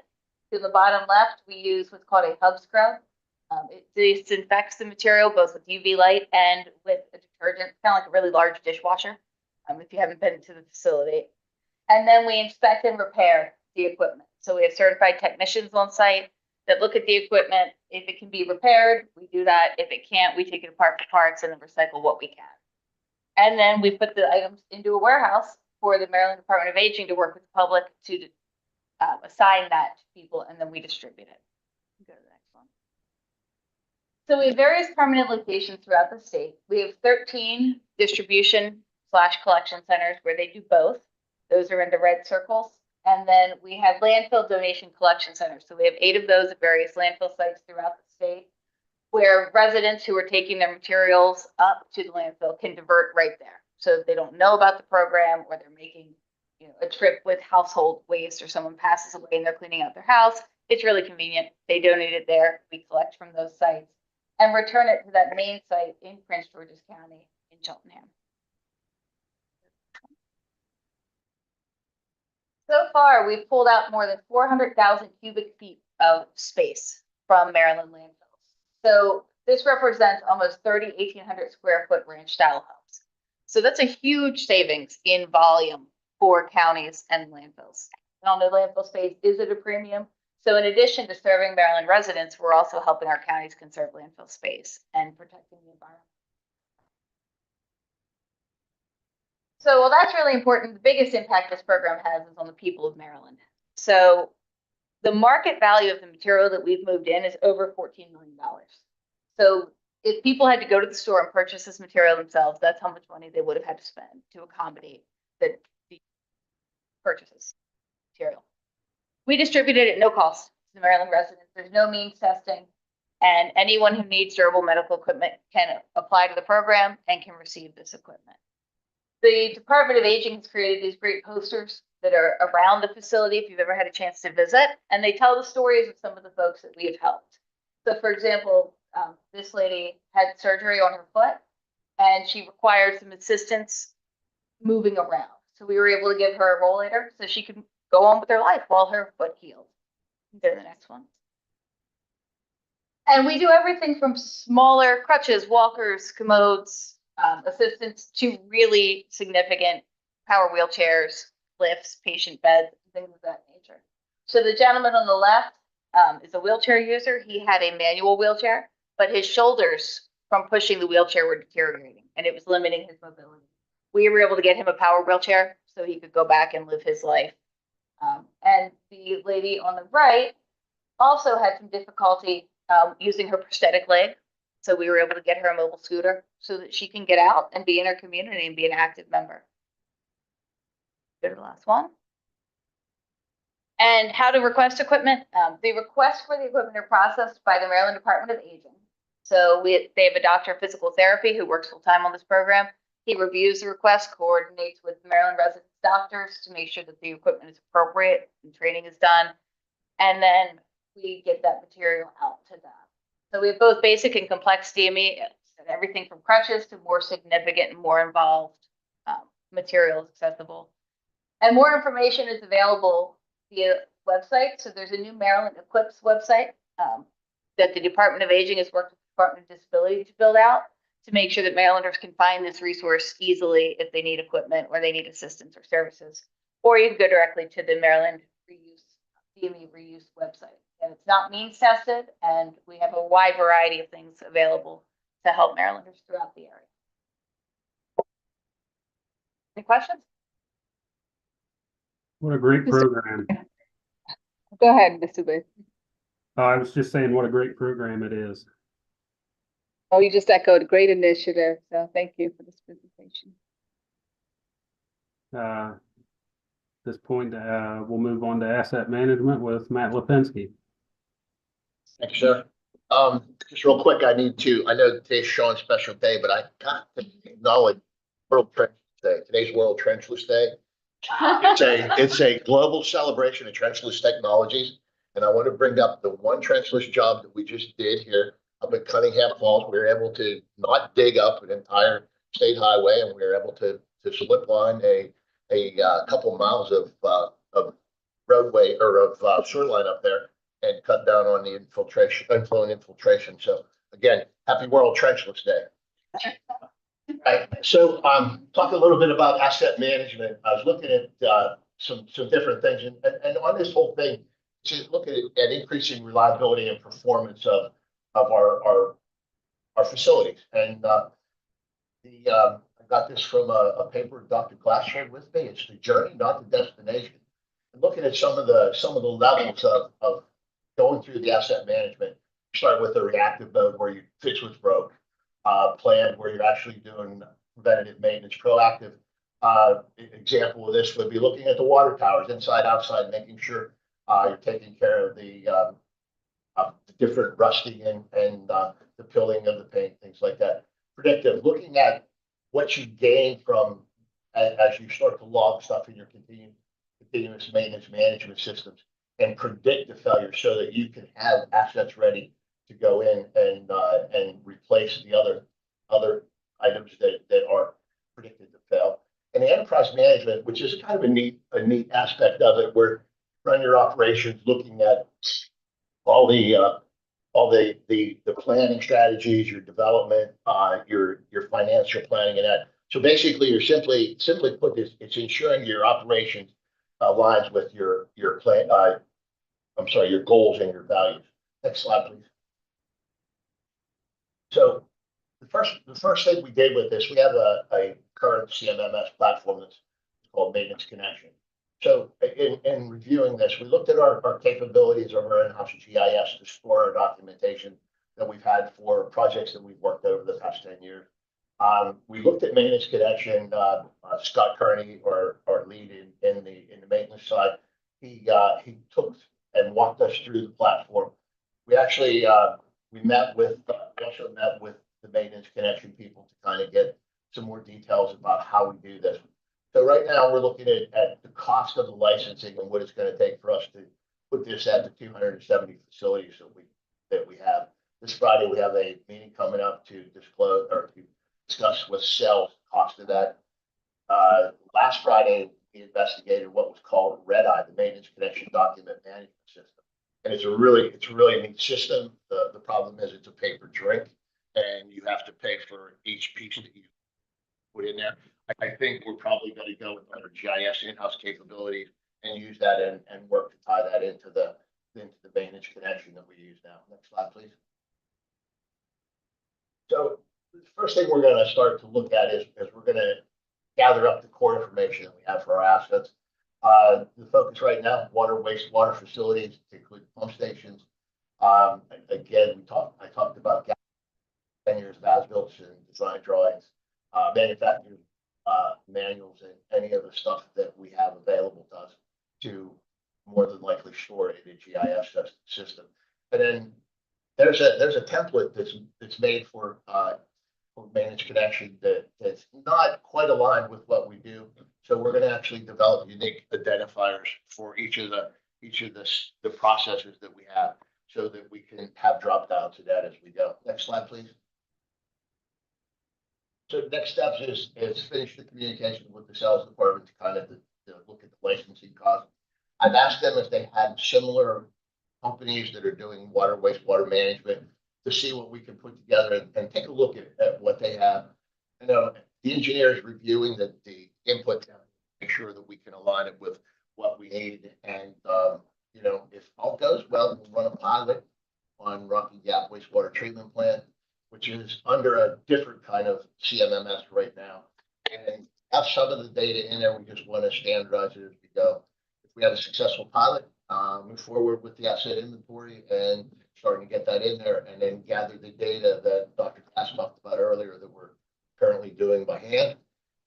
To the bottom left, we use what's called a hub scrub. It disinfects the material both with UV light and with a detergent, kind of like a really large dishwasher, if you haven't been to the facility. And then we inspect and repair the equipment. So we have certified technicians on site that look at the equipment. If it can be repaired, we do that. If it can't, we take it apart for parts and then recycle what we can. And then we put the items into a warehouse for the Maryland Department of Aging to work with the public to assign that to people, and then we distribute it. Go to the next one. So we have various permanent locations throughout the state. We have 13 distribution/collection centers where they do both. Those are in the red circles. And then we have landfill donation collection centers. So we have 8 of those at various landfill sites throughout the state where residents who are taking their materials up to the landfill can divert right there. So if they don't know about the program or they're making a trip with household waste or someone passes away and they're cleaning out their house, it's really convenient. They donate it there. We collect from those sites and return it to that main site in Prince George's County in Cheltenham. So far, we've pulled out more than 400,000 cubic feet of space from Maryland landfills. So this represents almost 3,800 square foot ranch style homes. So that's a huge savings in volume for counties and landfills. And all know landfill space is at a premium. So in addition to serving Maryland residents, we're also helping our counties conserve landfill space and protecting the environment. So, well, that's really important. The biggest impact this program has is on the people of Maryland. So the market value of the material that we've moved in is over $14 million. So if people had to go to the store and purchase this material themselves, that's how much money they would have had to spend to accommodate the purchases material. We distribute it at no cost to the Maryland residents. There's no means testing, and anyone who needs durable medical equipment can apply to the program and can receive this equipment. The Department of Aging has created these great posters that are around the facility if you've ever had a chance to visit, and they tell the stories of some of the folks that we have helped. So for example, this lady had surgery on her foot and she required some assistance moving around. So we were able to give her a rollator so she could go on with her life while her foot healed. Go to the next one. And we do everything from smaller crutches, walkers, commodes, assistance to really significant power wheelchairs, lifts, patient beds, things of that nature. So the gentleman on the left is a wheelchair user. He had a manual wheelchair, but his shoulders from pushing the wheelchair were deteriorating and it was limiting his mobility. We were able to get him a power wheelchair so he could go back and live his life. And the lady on the right also had some difficulty using her prosthetic leg. So we were able to get her a mobile scooter so that she can get out and be in her community and be an active member. Go to the last one. And how to request equipment. The requests for the equipment are processed by the Maryland Department of Aging. So they have a doctor of physical therapy who works full time on this program. He reviews the request, coordinates with Maryland resident doctors to make sure that the equipment is appropriate and training is done. And then we get that material out to them. So we have both basic and complex DME, everything from crutches to more significant and more involved materials accessible. And more information is available via website. So there's a new Maryland Equips website that the Department of Aging has worked with the Department of Disability to build out to make sure that Marylanders can find this resource easily if they need equipment or they need assistance or services. Or you can go directly to the Maryland DME reuse website. And it's not means tested, and we have a wide variety of things available to help Marylanders throughout the area. Any questions? What a great program. Go ahead, Mr. Booth. I was just saying what a great program it is. Oh, you just echoed, great initiative. So thank you for this presentation. At this point, we'll move on to asset management with Matt Lipinski. Thank you, sir. Just real quick, I know today's Sean's special day, but I got to acknowledge World Trenchless Day. Today's World Trenchless Day. It's a global celebration of trenchless technologies. And I want to bring up the one trenchless job that we just did here up at Cunningham Falls. We were able to not dig up an entire state highway, and we were able to slip line a couple miles of roadway or of shoreline up there and cut down on the influent infiltration. So again, happy World Trenchless Day. Right. So talk a little bit about asset management. I was looking at some different things, and on this whole thing, just look at increasing reliability and performance of our facilities. And I got this from a paper Dr. Glass shared with me. It's the journey, not the destination. And looking at some of the levels of going through the asset management, start with the reactive mode where you fix what's broke, plan where you're actually doing preventative maintenance, proactive. Example of this would be looking at the water towers, inside, outside, making sure you're taking care of the different rusting and the pilling of the paint, things like that. Predictive, looking at what you gain from as you start to log stuff in your continuous maintenance management systems, and predict the failure so that you can have assets ready to go in and replace the other items that are predicted to fail. And the enterprise management, which is kind of a neat aspect of it, where you run your operations looking at all the planning strategies, your development, your financial planning, and that. So basically, you're simply put this, it's ensuring your operations aligns with your plan. Your goals and your values. Next slide, please. So the first thing we did with this, we have a current CMMS platform that's called Maintenance Connection. So in reviewing this, we looked at our capabilities of our in-house GIS to store our documentation that we've had for projects that we've worked over the past 10 years. We looked at Maintenance Connection. Scott Kearney, our lead in the maintenance side, he took and walked us through the platform. We actually we also met with the Maintenance Connection people to kind of get some more details about how we do this. So right now we're looking at the cost of the licensing and what it's going to take for us to put this at the 270 facilities that we have. This Friday we have a meeting coming up to disclose or to discuss with sales cost of that. Last Friday we investigated what was called Red Eye, the Maintenance Connection Document Management System, and it's a really neat system. The problem is it's a paper drink, and you have to pay for each piece that you put in there. I think we're probably going to go with our GIS in-house capabilities and use that and work to tie that into the Maintenance Connection that we use now. Next slide, please. So the first thing we're going to start to look at is we're going to gather up the core information that we have for our assets. The focus right now, water, wastewater facilities, include pump stations. Again, I talked about 10 years of as-built and design drawings, manufacturing manuals, and any of the stuff that we have available to us to more than likely store it in a GIS system. And then there's a template that's made for maintenance connection that's not quite aligned with what we do. So we're going to actually develop unique identifiers for each of the processes that we have so that we can have drop downs of that as we go. Next slide, please. So the next steps is finish the communication with the sales department to kind of to look at the licensing costs. I've asked them if they had similar companies that are doing water, wastewater management to see what we can put together and take a look at what they have. You know, the engineer is reviewing the input to make sure that we can align it with what we need. And, you know, if all goes well, we'll run a pilot on Rocky Gap wastewater treatment plant, which is under a different kind of CMMS right now. And have some of the data in there. We just want to standardize it as we go. If we have a successful pilot, move forward with the asset inventory and starting to get that in there, and then gather the data that Dr. Glass talked about earlier that we're currently doing by hand.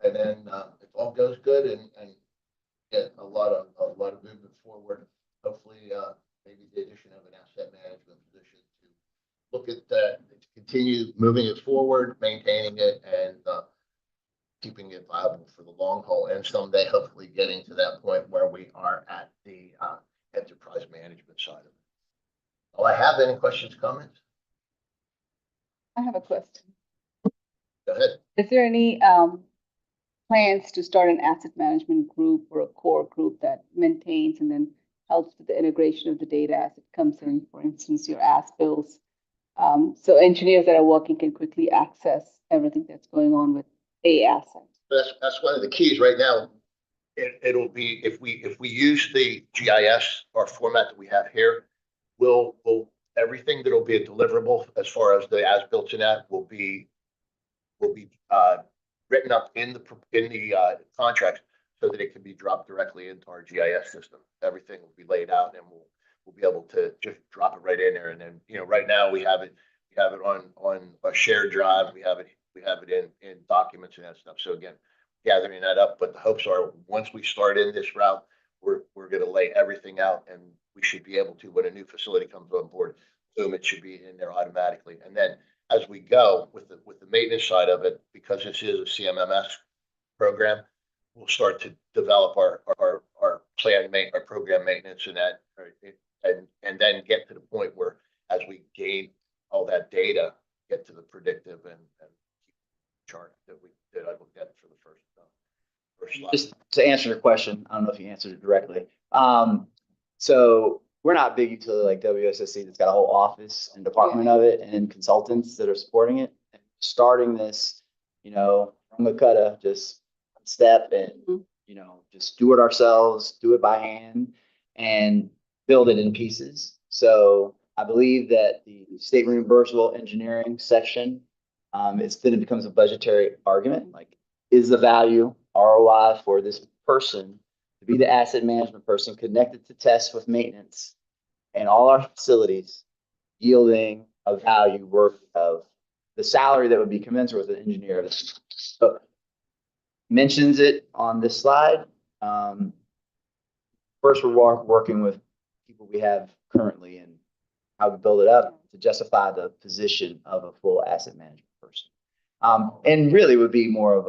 And then if all goes good and get a lot of movement forward, hopefully maybe the addition of an asset management position to look at that, to continue moving it forward, maintaining it, and keeping it viable for the long haul, and someday hopefully getting to that point where we are at the enterprise management side of it. Oh, I have any questions, comments? I have a question. Go ahead. Is there any plans to start an asset management group or a core group that maintains and then helps with the integration of the data as it comes in, for instance, your as-bills? So engineers that are working can quickly access everything that's going on with a asset. That's one of the keys right now. It'll be if we use the GIS or format that we have here, we'll everything that'll be a deliverable as far as the as-built in that will be written up in the contract so that it can be dropped directly into our GIS system. Everything will be laid out, and we'll be able to just drop it right in there. And then, you know, right now we have it on a shared drive. We have it in documents and that stuff. So again, gathering that up. But the hopes are once we start in this route, we're going to lay everything out, and we should be able to, when a new facility comes on board, boom, it should be in there automatically. And then as we go with the maintenance side of it, because this is a CMMS program, we'll start to develop our program maintenance and that, and then get to the point where as we gain all that data, get to the predictive and chart that I looked at for the first slide. Just to answer your question, I don't know if you answered it directly. So we're not big utility like WSSC that's got a whole office and department of it and consultants that are supporting it. And starting this, you know, from the cutter, just step and, you know, just do it ourselves, do it by hand and build it in pieces. So I believe that the state reimbursable engineering section, then it becomes a budgetary argument. Like, is the value ROI for this person to be the asset management person connected to tests with maintenance and all our facilities yielding a value worth of the salary that would be commensurate with an engineer? So mentions it on this slide. First, we're working with people we have currently and how we build it up to justify the position of a full asset management person. And really would be more of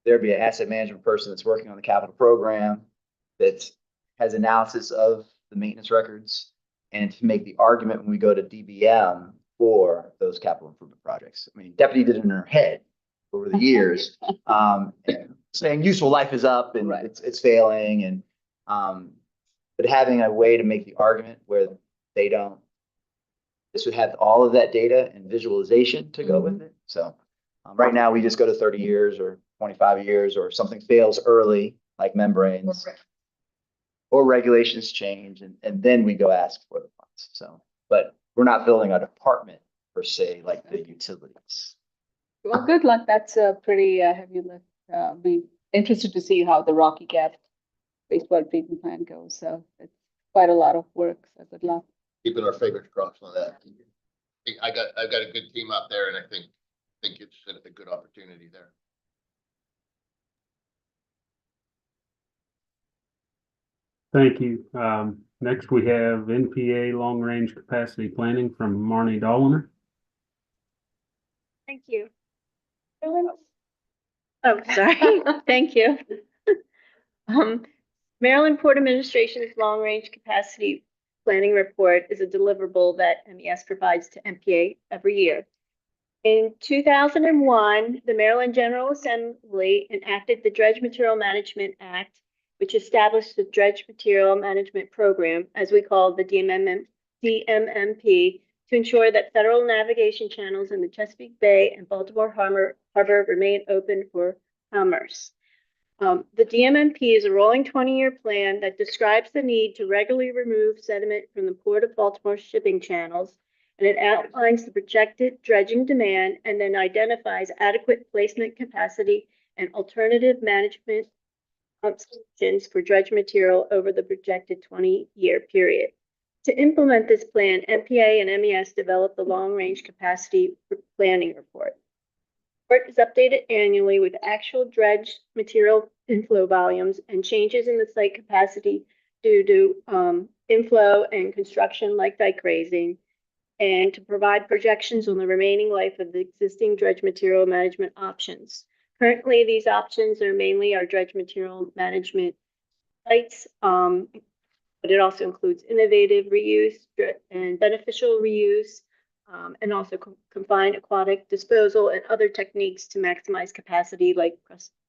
there'd be an asset management person that's working on the capital program that has analysis of the maintenance records and to make the argument when we go to DBM for those capital improvement projects. I mean, Deputy did it in her head over the years, saying useful life is up and it's failing, and but having a way to make the argument where this would have all of that data and visualization to go with it. So right now we just go to 30 years or 25 years, or something fails early, like membranes, or regulations change, and then we go ask for the funds. So, but we're not building a department per se, like the utilities. Well, good luck. That's a pretty heavy lift. Be interested to see how the Rocky Gap wastewater treatment plant goes. So it's quite a lot of work. So good luck. Keeping our fingers crossed on that. I've got a good team out there, and I think it's a good opportunity there. Thank you. Next we have NPA Long Range Capacity Planning from Marnie Dolliner. Thank you. Oh, sorry. Thank you. Maryland Port Administration's Long Range Capacity Planning Report is a deliverable that MES provides to MPA every year. In 2001, the Maryland General Assembly enacted the Dredge Material Management Act, which established the Dredge Material Management Program, as we call the DMMP, to ensure that federal navigation channels in the Chesapeake Bay and Baltimore Harbor remain open for commerce. The DMMP is a rolling 20-year plan that describes the need to regularly remove sediment from the Port of Baltimore shipping channels, and it outlines the projected dredging demand and then identifies adequate placement capacity and alternative management solutions for dredge material over the projected 20-year period. To implement this plan, MPA and MES developed the Long Range Capacity Planning Report. The report is updated annually with actual dredge material inflow volumes and changes in the site capacity due to inflow and construction like dike raising, and to provide projections on the remaining life of the existing dredge material management options. Currently, these options are mainly our dredge material management sites, but it also includes innovative reuse and beneficial reuse, and also confined aquatic disposal and other techniques to maximize capacity like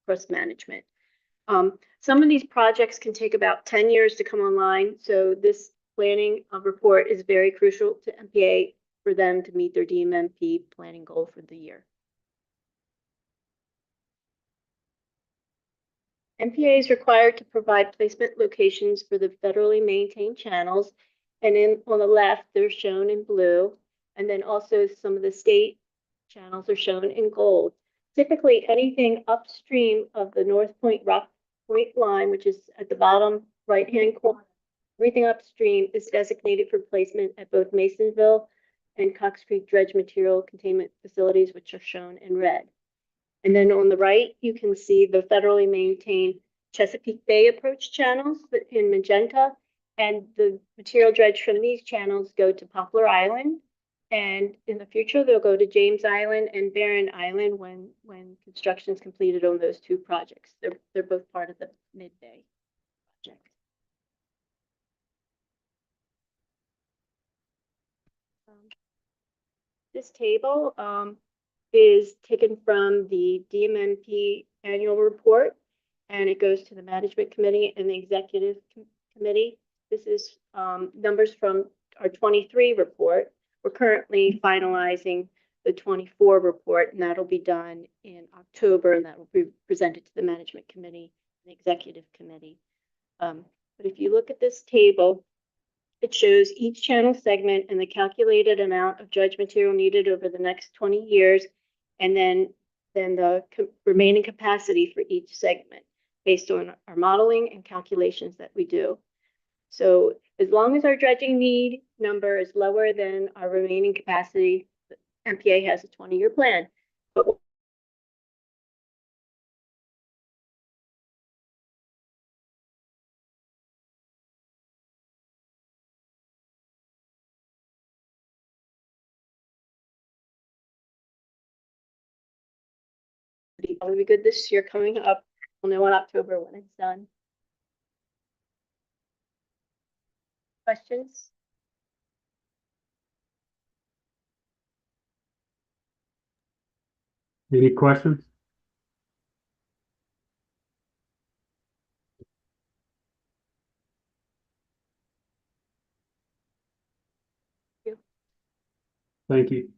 crust management. Some of these projects can take about 10 years to come online, so this planning report is very crucial to MPA for them to meet their DMMP planning goal for the year. MPA is required to provide placement locations for the federally maintained channels, and on the left, they're shown in blue, and then also some of the state channels are shown in gold. Typically, anything upstream of the North Point Rock Point line, which is at the bottom right-hand corner, everything upstream is designated for placement at both Masonville and Cox Creek dredge material containment facilities, which are shown in red. And then on the right, you can see the federally maintained Chesapeake Bay approach channels in magenta, and the material dredge from these channels go to Poplar Island. And in the future, they'll go to James Island and Barron Island when construction is completed on those two projects. They're both part of the Mid-Bay project. This table is taken from the DMMP annual report, and it goes to the management committee and the executive committee. This is numbers from our 23 report. We're currently finalizing the 24 report, and that'll be done in October, and that will be presented to the management committee and executive committee. But if you look at this table, it shows each channel segment and the calculated amount of dredge material needed over the next 20 years, and then the remaining capacity for each segment based on our modeling and calculations that we do. So as long as our dredging need number is lower than our remaining capacity, MPA has a 20-year plan. But it'll be good this year coming up. We'll know in October when it's done. Questions? Any questions? Thank you.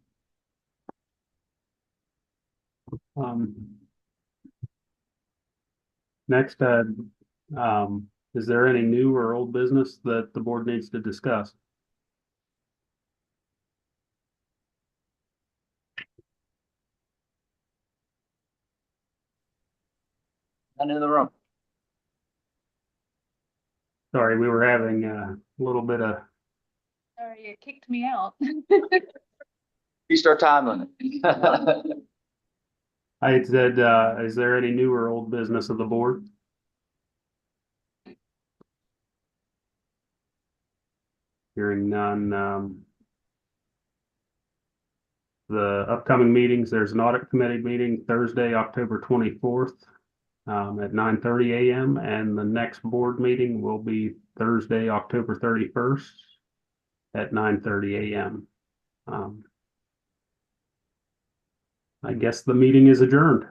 Next, is there any new or old business that the board needs to discuss? None in the room. Sorry, we were having a little bit of, Sorry, you kicked me out. Reached our time limit. I had said, is there any new or old business of the board? Hearing none, the upcoming meetings, there's an audit committee meeting Thursday, October 24th at 9:30 a.m. And the next board meeting will be Thursday, October 31st at 9:30 a.m. I guess the meeting is adjourned.